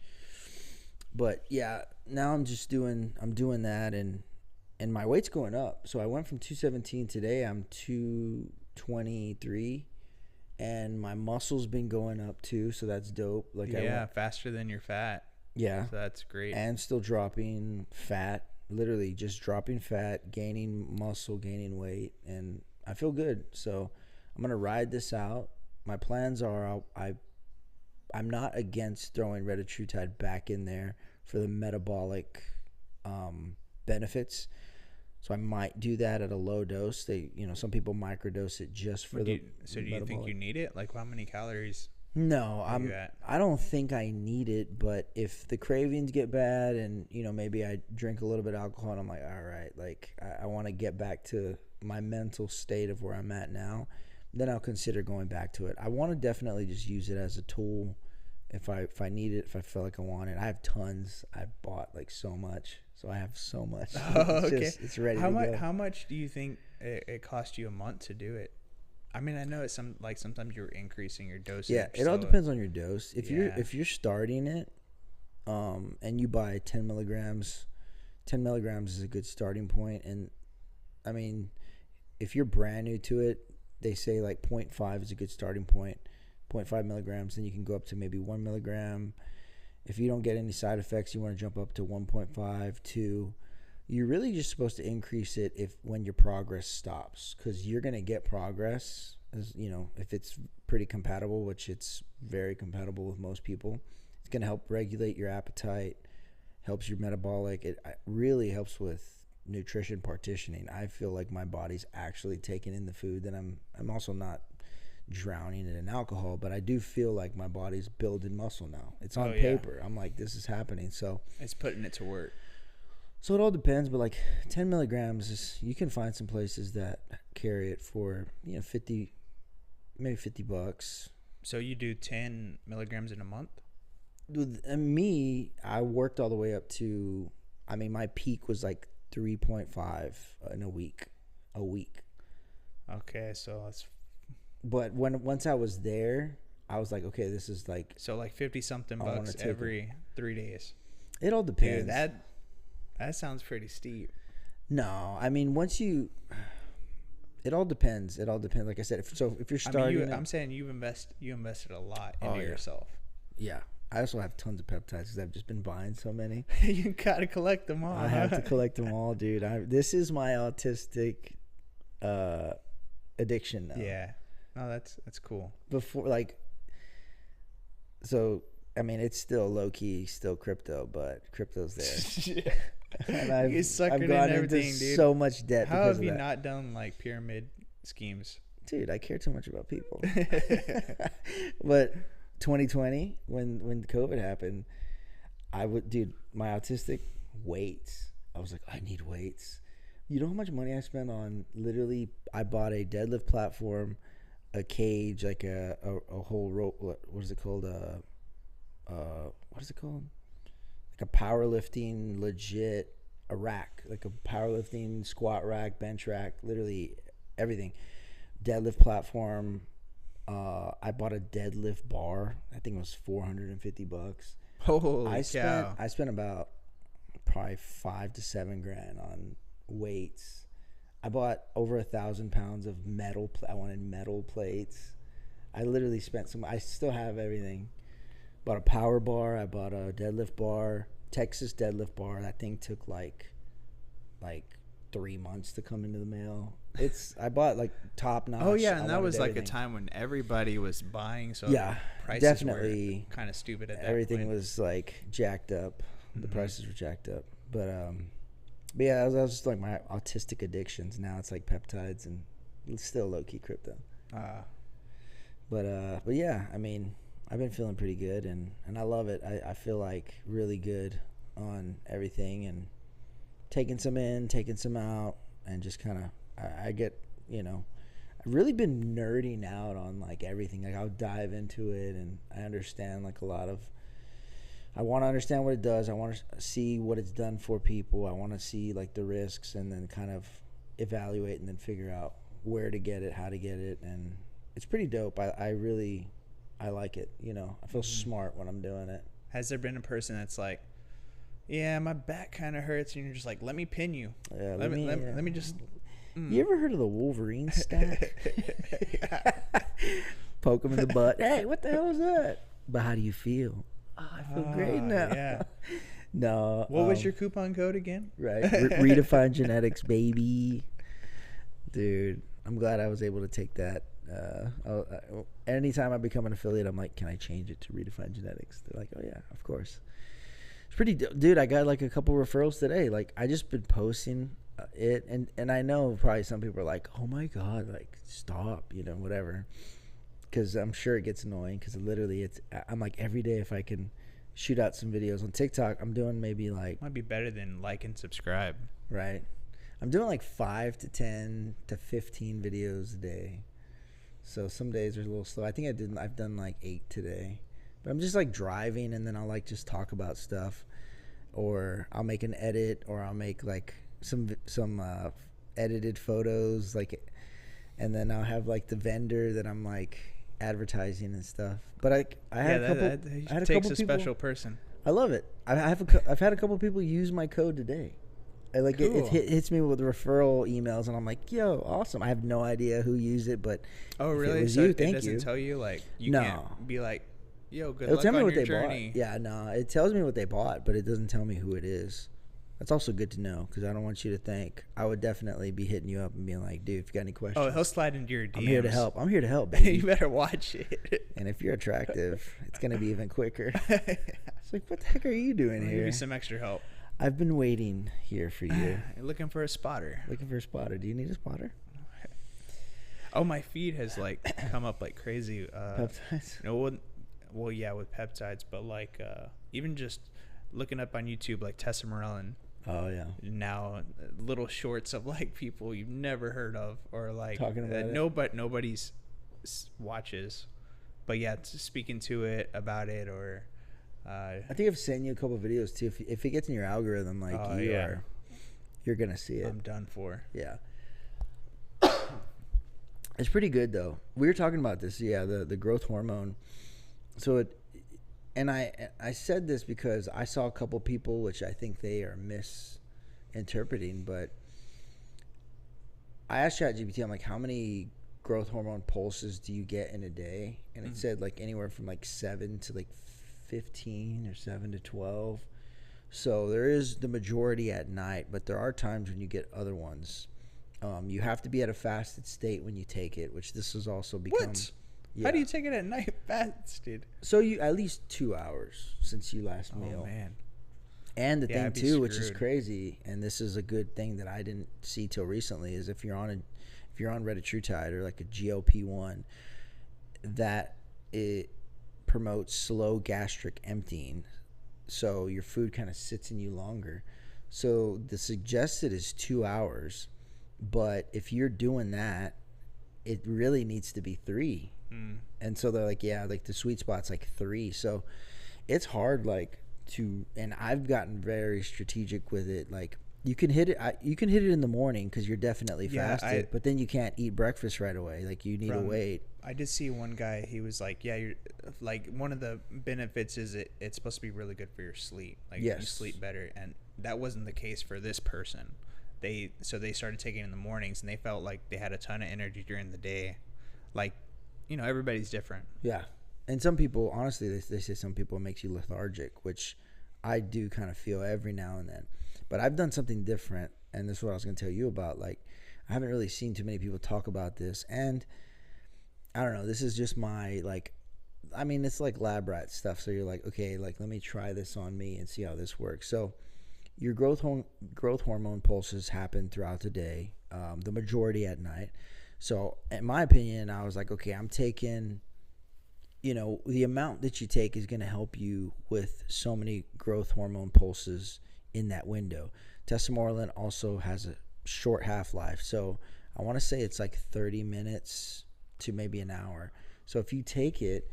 [SPEAKER 3] But yeah, now I'm doing that, and my weight's going up. So I went from 217 today. I'm 223, and my muscle's been going up too. So that's dope. Like
[SPEAKER 2] faster than your fat.
[SPEAKER 3] Yeah,
[SPEAKER 2] so that's great.
[SPEAKER 3] And still dropping fat. Literally just dropping fat, gaining muscle, gaining weight, and I feel good. So I'm gonna ride this out. My plans are I'm not against throwing retatrutide back in there for the metabolic benefits. So I might do that at a low dose. Some people microdose it just for the.
[SPEAKER 2] So do you think you need it? Like, how many calories?
[SPEAKER 3] No, I don't think I need it. But if the cravings get bad, and maybe I drink a little bit of alcohol, and I'm like, all right, like I want to get back to my mental state of where I'm at now, then I'll consider going back to it. I want to definitely just use it as a tool if I need it, if I feel like I want it. I have tons. I bought like so much. So I have so much.
[SPEAKER 2] Oh, okay.
[SPEAKER 3] It's ready to go.
[SPEAKER 2] How much do you think it cost you a month to do it? I mean, I know it's sometimes you're increasing your dosage.
[SPEAKER 3] Yeah, it all depends on your dose. If you're starting it, and you buy 10 milligrams, 10 milligrams is a good starting point. And I mean, if you're brand new to it, they say like 0.5 is a good starting point. 0.5 milligrams, then you can go up to maybe 1 milligram. If you don't get any side effects, you want to jump up to 1.5, 2. You're really just supposed to increase it when your progress stops, because you're going to get progress, if it's pretty compatible, which it's very compatible with most people. It's going to help regulate your appetite, helps your metabolic. It really helps with nutrition partitioning. I feel like my body's actually taking in the food. Then I'm also not drowning it in alcohol, but I do feel like my body's building muscle now. It's on paper. I'm like, this is happening. So
[SPEAKER 2] it's putting it to work.
[SPEAKER 3] So it all depends, but like 10 milligrams you can find some places that carry it for 50, maybe $50.
[SPEAKER 2] So you do 10 milligrams in a month?
[SPEAKER 3] With me, I worked all the way up to, my peak was like 3.5 in a week.
[SPEAKER 2] Okay, so that's.
[SPEAKER 3] But once I was there, I was like, okay, this is like.
[SPEAKER 2] So like 50 something bucks every 3 days.
[SPEAKER 3] It all depends.
[SPEAKER 2] Dude, that sounds pretty steep.
[SPEAKER 3] No, once you. It all depends. Like I said, if you're starting,
[SPEAKER 2] I'm saying you invested a lot into yourself.
[SPEAKER 3] Yeah, I also have tons of peptides because I've just been buying so many.
[SPEAKER 2] You gotta collect them all.
[SPEAKER 3] I have to collect them all, dude. This is my autistic addiction now.
[SPEAKER 2] Yeah. Oh, that's cool.
[SPEAKER 3] Before, it's still low key, still crypto, but crypto's there. And I've gone into so much debt.
[SPEAKER 2] How have you not done like pyramid schemes?
[SPEAKER 3] Dude, I care too much about people. But 2020, when COVID happened, my autistic weights. I was like, I need weights. You know how much money I spent on? Literally, I bought a deadlift platform, a cage, like a whole rope. What is it called? What is it called? Like a powerlifting legit, a rack, like a powerlifting squat rack, bench rack, literally everything. Deadlift platform. I bought a deadlift bar. I think it was $450.
[SPEAKER 2] Holy cow!
[SPEAKER 3] I spent about probably $5,000 to $7,000 on weights. I bought over 1,000 pounds of metal. I wanted metal plates. I literally spent I still have everything. Bought a power bar. I bought a deadlift bar, Texas deadlift bar. That thing took like 3 months to come into the mail. I bought like top notch.
[SPEAKER 2] Oh yeah, and that was like a time when everybody was buying. So
[SPEAKER 3] yeah,
[SPEAKER 2] prices
[SPEAKER 3] definitely
[SPEAKER 2] were kind of stupid at that
[SPEAKER 3] everything
[SPEAKER 2] point.
[SPEAKER 3] Was like jacked up. The prices were jacked up. But yeah, that was just like my autistic addictions. Now it's like peptides and it's still low key crypto. But yeah, I've been feeling pretty good and I love it. I feel like really good on everything and taking some in, taking some out, and just kind of I get, I've really been nerding out on like everything. Like I'll dive into it and I understand like I want to understand what it does. I want to see what it's done for people. I want to see like the risks and then kind of evaluate and then figure out where to get it, how to get it. And it's pretty dope. I like it. I feel smart when I'm doing it.
[SPEAKER 2] Has there been a person that's like, yeah, my back kind of hurts, and you're just like, let me pin you.
[SPEAKER 3] Yeah,
[SPEAKER 2] let me just.
[SPEAKER 3] You ever heard of the Wolverine stack? Poke him in the butt. Hey, what the hell is that? But how do you feel? Oh, I feel great now.
[SPEAKER 2] Yeah.
[SPEAKER 3] No.
[SPEAKER 2] What was your coupon code again?
[SPEAKER 3] Right. Redefine genetics, baby. Dude. I'm glad I was able to take that. Anytime I become an affiliate, I'm like, can I change it to Redefine Genetics? They're like, oh yeah, of course. It's pretty, dude. I got like a couple referrals today. Like I just been posting it, and I know probably some people are like, oh my god, like stop, whatever. Because I'm sure it gets annoying. Because literally, I'm like every day if I can shoot out some videos on TikTok, I'm doing maybe like
[SPEAKER 2] might be better than like and subscribe.
[SPEAKER 3] Right. I'm doing like 5 to 10 to 15 videos a day. So some days are a little slow. I think I've done like 8 today. But I'm just like driving, and then I'll like just talk about stuff, or I'll make an edit, or I'll make like some edited photos, like, and then I'll have like the vendor that I'm like advertising and stuff. But I had a couple. It
[SPEAKER 2] takes a special person.
[SPEAKER 3] I love it. I've had a couple people use my code today. Like cool. it hits me with referral emails, and I'm like, yo, awesome. I have no idea who used it, but
[SPEAKER 2] oh really?
[SPEAKER 3] It was
[SPEAKER 2] so
[SPEAKER 3] you,
[SPEAKER 2] it
[SPEAKER 3] thank
[SPEAKER 2] doesn't
[SPEAKER 3] you.
[SPEAKER 2] Tell you like you
[SPEAKER 3] no.
[SPEAKER 2] can't be like, yo, good
[SPEAKER 3] It'll
[SPEAKER 2] luck
[SPEAKER 3] tell me
[SPEAKER 2] on
[SPEAKER 3] what
[SPEAKER 2] your
[SPEAKER 3] they
[SPEAKER 2] journey.
[SPEAKER 3] bought. Yeah, no, it tells me what they bought, but it doesn't tell me who it is. That's also good to know, because I don't want you to think. I would definitely be hitting you up and being like, dude, if you got any questions.
[SPEAKER 2] Oh, he'll slide into your DMs.
[SPEAKER 3] I'm here to help, baby.
[SPEAKER 2] You better watch it.
[SPEAKER 3] And if you're attractive, it's going to be even quicker. It's like, what the heck are you doing here?
[SPEAKER 2] Give you some extra help.
[SPEAKER 3] I've been waiting here for you.
[SPEAKER 2] You're looking for a spotter.
[SPEAKER 3] Do you need a spotter?
[SPEAKER 2] Oh, my feed has like come up like crazy.
[SPEAKER 3] Peptides?
[SPEAKER 2] Well, yeah, with peptides, but like even just looking up on YouTube, like Tessa Morellin.
[SPEAKER 3] Oh yeah.
[SPEAKER 2] Now little shorts of like people you've never heard of, or like
[SPEAKER 3] talking about
[SPEAKER 2] nobody's watches, but yeah, speaking to it about it, or
[SPEAKER 3] I think I've sent you a couple videos too. If it gets in your algorithm, like you're gonna see it.
[SPEAKER 2] I'm done for.
[SPEAKER 3] Yeah. It's pretty good though. We were talking about this, the growth hormone. So I said this because I saw a couple people, which I think they are misinterpreting, but I asked ChatGPT, I'm like, how many growth hormone pulses do you get in a day? And it said like anywhere from like 7 to like 15 or 7 to 12. So there is the majority at night, but there are times when you get other ones. You have to be at a fasted state when you take it, which this has also become.
[SPEAKER 2] What?
[SPEAKER 3] Yeah.
[SPEAKER 2] How do you take it at night fasted?
[SPEAKER 3] So you at least 2 hours since you last meal.
[SPEAKER 2] Oh man.
[SPEAKER 3] And the thing too, which is crazy, and this is a good thing that I didn't see till recently, is if you're on retatrutide or like a GLP-1, that it promotes slow gastric emptying, so your food kind of sits in you longer. So the suggested is 2 hours, but if you're doing that, it really needs to be 3. And so they're like, yeah, like the sweet spot's like 3. So it's hard, like and I've gotten very strategic with it. Like you can hit it in the morning because you're definitely fasted, but then you can't eat breakfast right away. Like you need to wait.
[SPEAKER 2] I did see one guy, he was like, yeah, you're like, one of the benefits is it's supposed to be really good for your sleep. Like you sleep better. And that wasn't the case for this person. So they started taking it in the mornings, and they felt like they had a ton of energy during the day. Like, everybody's different. Yeah.
[SPEAKER 3] And some people, honestly, they say some people it makes you lethargic, which I do kind of feel every now and then. But I've done something different, and this is what I was going to tell you about. Like, I haven't really seen too many people talk about this, and I don't know. This is just my, like, I mean, it's like lab rat stuff. So you're like, okay, like, let me try this on me and see how this works. So your growth hormone pulses happen throughout the day, the majority at night. So in my opinion, I was like, okay, I'm taking, the amount that you take is going to help you with so many growth hormone pulses in that window. Tesamorelin also has a short half-life. So I want to say it's like 30 minutes to maybe an hour. So if you take it,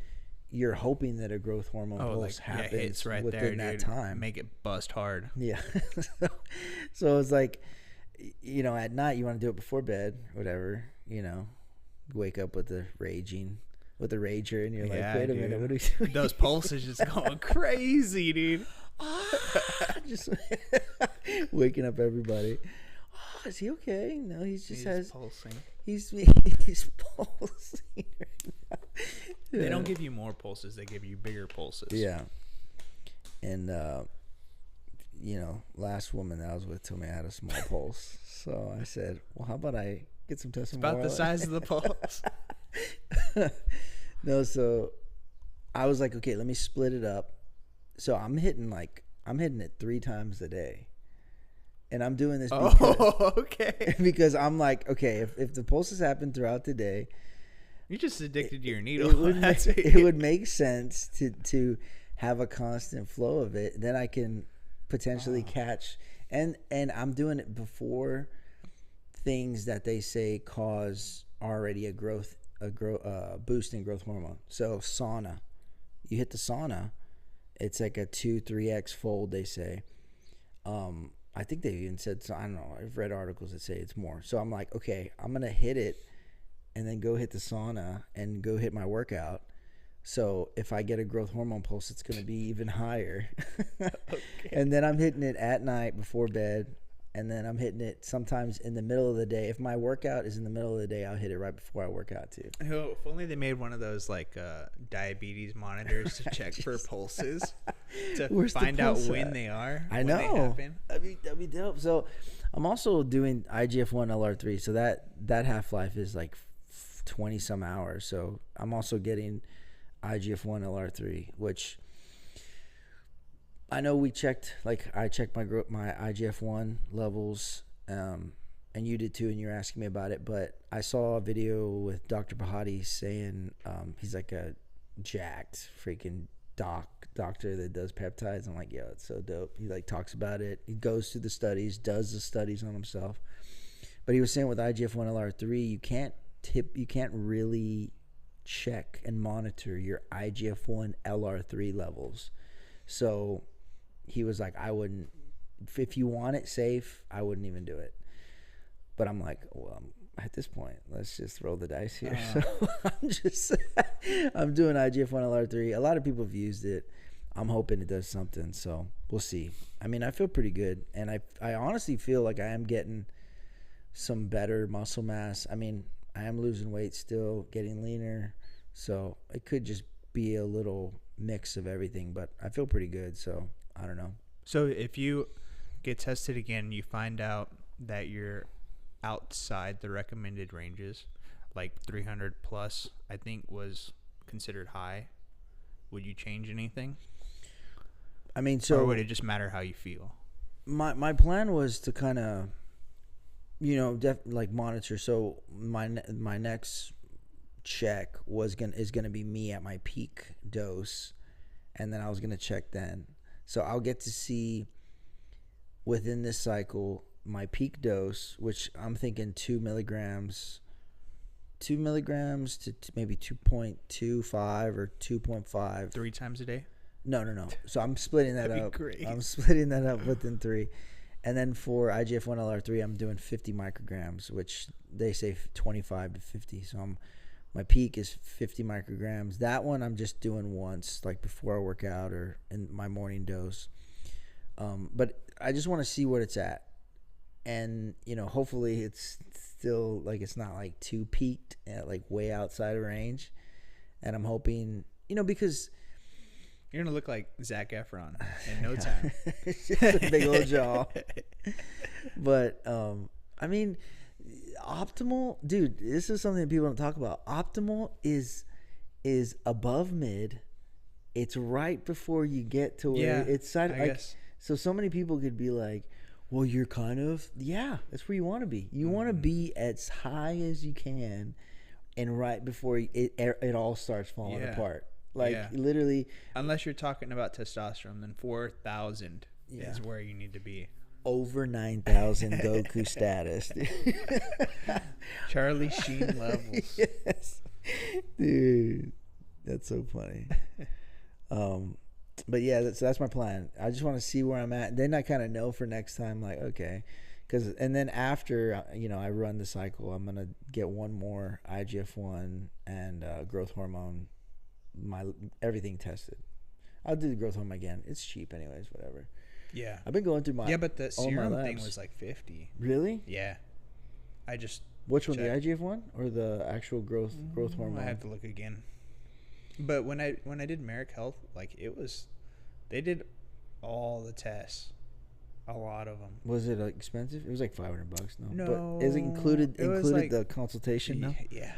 [SPEAKER 3] you're hoping that a growth hormone pulse happens right within that time.
[SPEAKER 2] Make it bust hard.
[SPEAKER 3] Yeah. So it's like, at night you want to do it before bed, whatever, wake up with the rager, and you're like, wait a minute, what are we doing?
[SPEAKER 2] Those pulses just going crazy, dude.
[SPEAKER 3] Just waking up everybody. Oh, is he okay? No, he's pulsing. He's pulsing right now.
[SPEAKER 2] They don't give you more pulses, they give you bigger pulses.
[SPEAKER 3] Yeah. And last woman that I was with told me I had a small pulse. So I said, well, how about I get some tests?
[SPEAKER 2] About the size of the pulse.
[SPEAKER 3] No, so I was like, okay, let me split it up. So I'm hitting it 3 times a day. And I'm doing this
[SPEAKER 2] okay.
[SPEAKER 3] because I'm like, okay, if the pulses happen throughout the day,
[SPEAKER 2] you're just addicted to your needle.
[SPEAKER 3] It would make sense to have a constant flow of it. Then I can potentially catch, and I'm doing it before things that they say cause already a boost in growth hormone. So sauna, you hit the sauna, it's like a 2-3x fold, they say. I think they even said, so I don't know, I've read articles that say it's more. So I'm like, okay, I'm gonna hit it and then go hit the sauna and go hit my workout. So if I get a growth hormone pulse, it's going to be even higher. Okay. And then I'm hitting it at night before bed. And then I'm hitting it sometimes in the middle of the day. If my workout is in the middle of the day, I'll hit it right before I work out too.
[SPEAKER 2] Oh, if only they made one of those like diabetes monitors to check for pulses to find out when they are.
[SPEAKER 3] I know. That'd be dope. So I'm also doing IGF-1 LR3. So that half-life is like 20 some hours. So I'm also getting IGF-1 LR3, which I know I checked my IGF-1 levels, and you did too, and you were asking me about it. But I saw a video with Dr. Bahati saying he's like a jacked freaking doctor that does peptides. I'm like, yo, it's so dope. He like talks about it. He goes through the studies, does the studies on himself. But he was saying with IGF-1 LR3, you can't really check and monitor your IGF-1 LR3 levels. So he was like, I wouldn't, if you want it safe, I wouldn't even do it. But I'm like, well, at this point, let's just roll the dice here. So I'm doing IGF-1 LR3. A lot of people have used it. I'm hoping it does something. So we'll see. I mean, I feel pretty good. And I honestly feel like I am getting some better muscle mass. I mean, I am losing weight still, getting leaner. So it could just be a little mix of everything, but I feel pretty good. So I don't know.
[SPEAKER 2] So if you get tested again, you find out that you're outside the recommended ranges, like 300 plus, I think was considered high. Would you change anything?
[SPEAKER 3] I mean,
[SPEAKER 2] or would it just matter how you feel?
[SPEAKER 3] My plan was to kind of, monitor. So my next check is gonna be me at my peak dose, and then I was gonna check then. So I'll get to see within this cycle my peak dose, which I'm thinking 2 milligrams to maybe 2.25 or 2.5.
[SPEAKER 2] 3 times a day?
[SPEAKER 3] No. So I'm splitting that
[SPEAKER 2] That'd
[SPEAKER 3] up.
[SPEAKER 2] Be great.
[SPEAKER 3] I'm splitting that up within 3. And then for IGF-1 LR3, I'm doing 50 micrograms, which they say 25 to 50. So my peak is 50 micrograms. That one I'm just doing once, like before I work out or in my morning dose. But I just want to see what it's at. And, hopefully it's still like it's not like too peaked at like way outside of range. And I'm hoping, because
[SPEAKER 2] you're going to look like Zac Efron in no time.
[SPEAKER 3] Just a big old jaw. But, I mean, optimal, dude, this is something people don't talk about. Optimal is above mid. It's right before you get to where it's side. I guess. So many people could be like, well, you're kind of, that's where you want to be. You want to be as high as you can and right before it all starts falling apart. Literally.
[SPEAKER 2] Unless you're talking about testosterone, then 4,000 is where you need to be.
[SPEAKER 3] Over 9,000 Goku status.
[SPEAKER 2] Charlie Sheen levels.
[SPEAKER 3] Yes. Dude, that's so funny. But yeah, that's my plan. I just want to see where I'm at. Then I kind of know for next time, like, okay. And then after, I run the cycle, I'm going to get one more IGF-1 and growth hormone, everything tested. I'll do the growth hormone again. It's cheap anyways, whatever.
[SPEAKER 2] Yeah.
[SPEAKER 3] I've been going through
[SPEAKER 2] but the serum thing was like 50.
[SPEAKER 3] Really?
[SPEAKER 2] Yeah.
[SPEAKER 3] Which one, the IGF-1 or the actual growth hormone?
[SPEAKER 2] I have to look again. But when I did Merrick Health, like they did all the tests A lot of them.
[SPEAKER 3] Was it expensive? It was like $500. No.
[SPEAKER 2] No.
[SPEAKER 3] But is it included
[SPEAKER 2] like,
[SPEAKER 3] the consultation? No.
[SPEAKER 2] Yeah.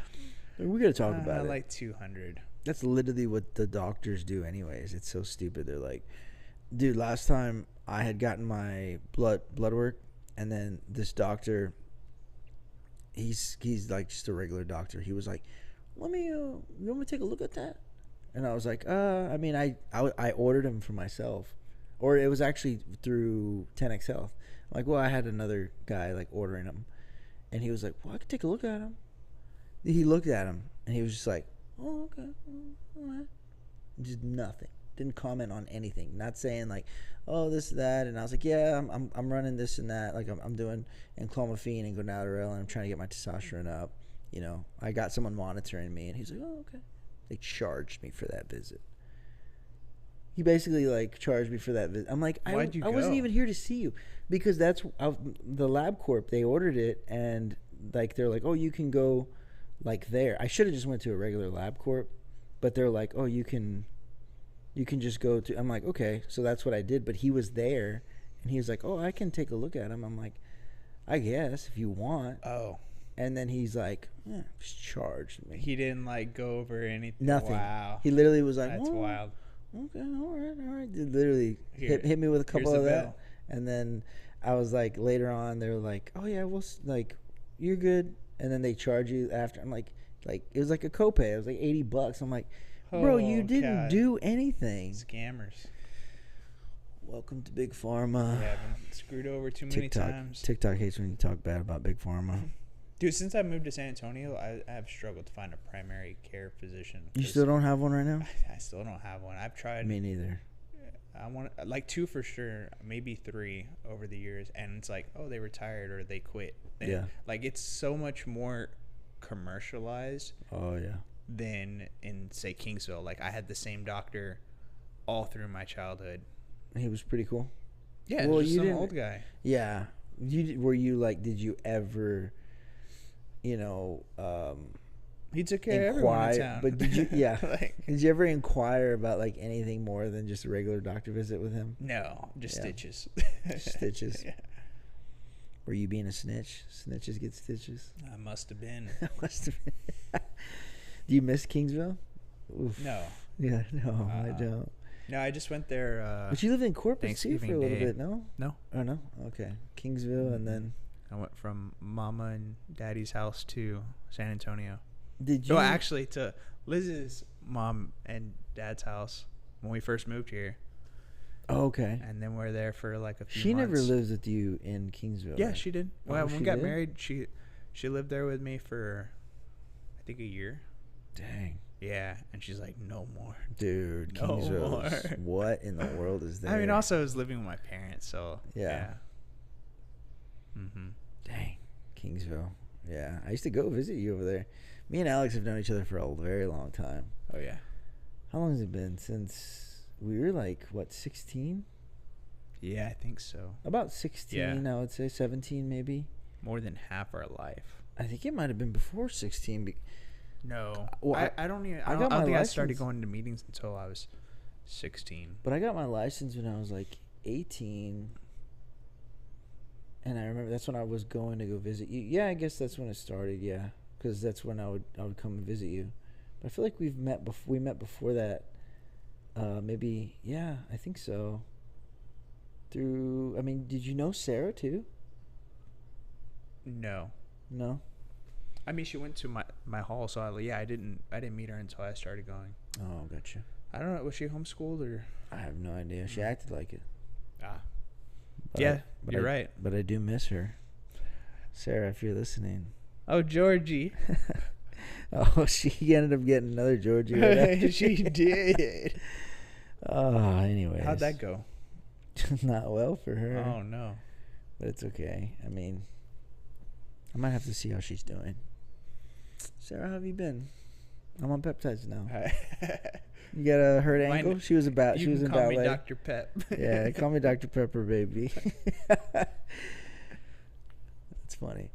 [SPEAKER 3] We gotta talk about it.
[SPEAKER 2] Like 200.
[SPEAKER 3] That's literally what the doctors do, anyways. It's so stupid. They're like, dude, last time I had gotten my blood work, and then this doctor, he's like just a regular doctor. He was like, you want me to take a look at that? And I was like, I mean, I ordered him for myself, or it was actually through 10X Health. I'm like, well, I had another guy like ordering them, and he was like, well, I could take a look at him. He looked at him, and he was just like, oh, okay, all right. Just nothing. Didn't comment on anything. Not saying like, oh, this, that. And I was like, yeah, I'm running this and that. Like I'm doing enclomiphene and gonadorel, and I'm trying to get my testosterone up. You know, I got someone monitoring me, and he's like, oh, okay. They charged me for that visit. He basically like charged me for that visit. I'm like, I wasn't even here to see you, because that's the LabCorp. They ordered it, and like they're like, oh, you can go like there. I should have just went to a regular LabCorp, but they're like, oh, you can just go to. I'm like, okay, so that's what I did. But he was there, and he was like, oh, I can take a look at him. I'm like, I guess if you want.
[SPEAKER 2] Oh.
[SPEAKER 3] And then he's like, just charged me.
[SPEAKER 2] He didn't like go over anything.
[SPEAKER 3] Nothing.
[SPEAKER 2] Wow.
[SPEAKER 3] He literally was like,
[SPEAKER 2] that's wild.
[SPEAKER 3] Okay, all right. Dude, literally hit me with a couple of that. And then I was like, later on, they were like, oh yeah, well, like, you're good. And then they charge you after. I'm like it was like a copay. It was like $80. I'm like, bro, you didn't do anything.
[SPEAKER 2] Scammers.
[SPEAKER 3] Welcome to Big Pharma.
[SPEAKER 2] Yeah, I've been screwed over too many times.
[SPEAKER 3] TikTok hates when you talk bad about Big Pharma.
[SPEAKER 2] Dude, since I moved to San Antonio, I have struggled to find a primary care physician.
[SPEAKER 3] You still don't have one right now?
[SPEAKER 2] I still don't have one. I've tried.
[SPEAKER 3] Me neither.
[SPEAKER 2] I want like 2 for sure, maybe 3 over the years, and it's like, oh, they retired or they quit. And
[SPEAKER 3] yeah.
[SPEAKER 2] Like it's so much more commercialized.
[SPEAKER 3] Oh yeah.
[SPEAKER 2] Than in say Kingsville. Like I had the same doctor all through my childhood.
[SPEAKER 3] He was pretty cool.
[SPEAKER 2] Yeah, well, just some old guy.
[SPEAKER 3] Yeah. Were you like? Did you ever? You know,
[SPEAKER 2] he took care of everyone in town.
[SPEAKER 3] But did you? Yeah. Did you ever inquire about like anything more than just a regular doctor visit with him?
[SPEAKER 2] No, just stitches.
[SPEAKER 3] Stitches.
[SPEAKER 2] Yeah.
[SPEAKER 3] Were you being a snitch? Snitches get stitches.
[SPEAKER 2] I must have been.
[SPEAKER 3] Do you miss Kingsville?
[SPEAKER 2] Oof. No.
[SPEAKER 3] Yeah, no, I don't.
[SPEAKER 2] No, I just went there.
[SPEAKER 3] But you lived in Corpus too for a little bit, no?
[SPEAKER 2] No.
[SPEAKER 3] Oh no. Okay, Kingsville, and then.
[SPEAKER 2] I went from Mama and Daddy's house to San Antonio.
[SPEAKER 3] Did you?
[SPEAKER 2] No, actually, to Liz's mom and Dad's house when we first moved here.
[SPEAKER 3] Oh, okay.
[SPEAKER 2] And then we're there for like a few months.
[SPEAKER 3] She never lives with you in Kingsville.
[SPEAKER 2] Yeah,
[SPEAKER 3] right?
[SPEAKER 2] she did. Well, when we got married, she lived there with me for, I think, a year.
[SPEAKER 3] Dang.
[SPEAKER 2] Yeah, and she's like, no more.
[SPEAKER 3] Dude, Kingsville. What in the world is there?
[SPEAKER 2] I mean, also I was living with my parents, so yeah. Mm-hmm.
[SPEAKER 3] Dang, Kingsville. Yeah, I used to go visit you over there. Me and Alex have known each other for a very long time.
[SPEAKER 2] Oh yeah.
[SPEAKER 3] How long has it been since we were like 16?
[SPEAKER 2] Yeah, I think so.
[SPEAKER 3] About 16, yeah. I would say 17 maybe.
[SPEAKER 2] More than half our life.
[SPEAKER 3] I think it might have been before 16.
[SPEAKER 2] No, well, I don't think I started going to meetings until I was 16.
[SPEAKER 3] But I got my license when I was like 18. And I remember that's when I was going to go visit you. Yeah, I guess that's when it started. Yeah, because that's when I would come and visit you. But I feel like we met before that. Maybe I think so. Did you know Sarah too?
[SPEAKER 2] No. I mean, she went to my hall, so I didn't meet her until I started going.
[SPEAKER 3] Oh, gotcha.
[SPEAKER 2] I don't know. Was she homeschooled or?
[SPEAKER 3] I have no idea. She acted like it.
[SPEAKER 2] But you're right.
[SPEAKER 3] But I do miss her. Sarah, if you're listening.
[SPEAKER 2] Oh, Georgie.
[SPEAKER 3] Oh, she ended up getting another Georgie. Right?
[SPEAKER 2] She did.
[SPEAKER 3] Oh, anyways.
[SPEAKER 2] How'd that go?
[SPEAKER 3] Not well for her.
[SPEAKER 2] Oh, no.
[SPEAKER 3] But it's okay. I mean, I might have to see how she's doing. Sarah, how have you been? I'm on peptides now. You got a hurt ankle? She was in ballet.
[SPEAKER 2] You can call me Dr. Pep.
[SPEAKER 3] Yeah, call me Dr. Pepper, baby. That's funny.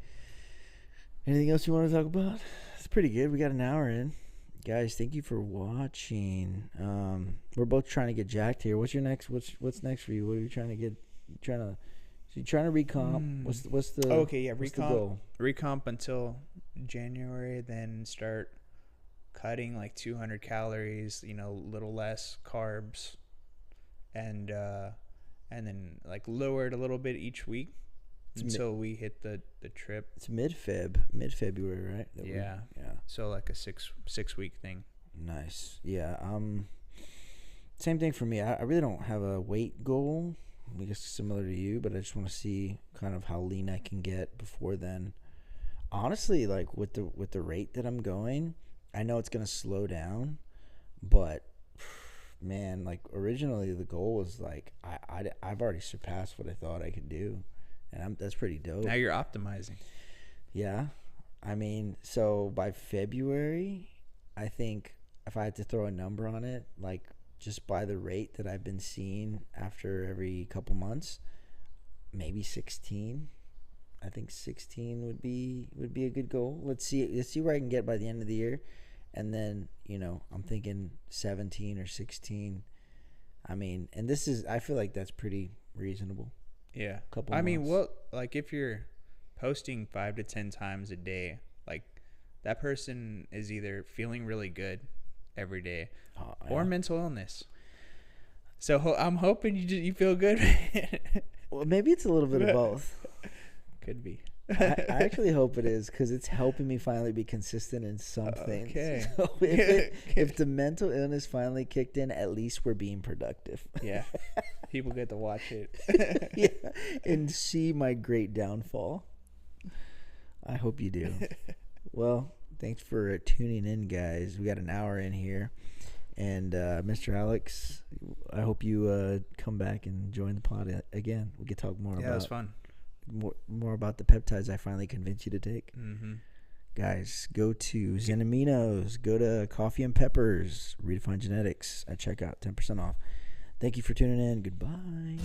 [SPEAKER 3] Anything else you want to talk about? It's pretty good. We got an hour in. Guys, thank you for watching. We're both trying to get jacked here. What's next for you? What are you trying to get? So you're trying to recomp. What's the what's the goal?
[SPEAKER 2] Recomp until January, then start cutting like 200 calories, a little less carbs, and then like lower it a little bit each week until we hit the trip.
[SPEAKER 3] It's mid-February, right?
[SPEAKER 2] Yeah.
[SPEAKER 3] Yeah.
[SPEAKER 2] So like a six week thing.
[SPEAKER 3] Nice. Yeah. Same thing for me. I really don't have a weight goal. I guess similar to you, but I just want to see kind of how lean I can get before then. Honestly, like with the rate that I'm going, I know it's gonna slow down, but man, like originally the goal was like I've already surpassed what I thought I could do, and that's pretty dope.
[SPEAKER 2] Now you're optimizing.
[SPEAKER 3] Yeah, I mean, so by February, I think if I had to throw a number on it, like just by the rate that I've been seeing after every couple months, maybe 16. I think 16 would be a good goal. Let's see where I can get by the end of the year, and then I'm thinking 17 or 16. I mean, and I feel like that's pretty reasonable.
[SPEAKER 2] Yeah.
[SPEAKER 3] Couple
[SPEAKER 2] I mean,
[SPEAKER 3] months.
[SPEAKER 2] like if you're posting 5 to 10 times a day, like that person is either feeling really good every day or mental illness. So I'm hoping you feel good.
[SPEAKER 3] Well, maybe it's a little bit of both.
[SPEAKER 2] Could be.
[SPEAKER 3] I actually hope it is, because it's helping me finally be consistent in something.
[SPEAKER 2] Okay.
[SPEAKER 3] So if the mental illness finally kicked in, at least we're being productive.
[SPEAKER 2] Yeah. People get to watch it.
[SPEAKER 3] Yeah, and see my great downfall. I hope you do. Well, thanks for tuning in, guys. We got an hour in here. And Mr. Alex, I hope you come back and join the pod again. We could talk more about.
[SPEAKER 2] Yeah, it was fun.
[SPEAKER 3] More about the peptides I finally convinced you to take.
[SPEAKER 2] Mm-hmm.
[SPEAKER 3] Guys, go to Zen Aminos, go to Coffee and Peppers, Redefine Genetics at checkout, 10% off. Thank you for tuning in. Goodbye.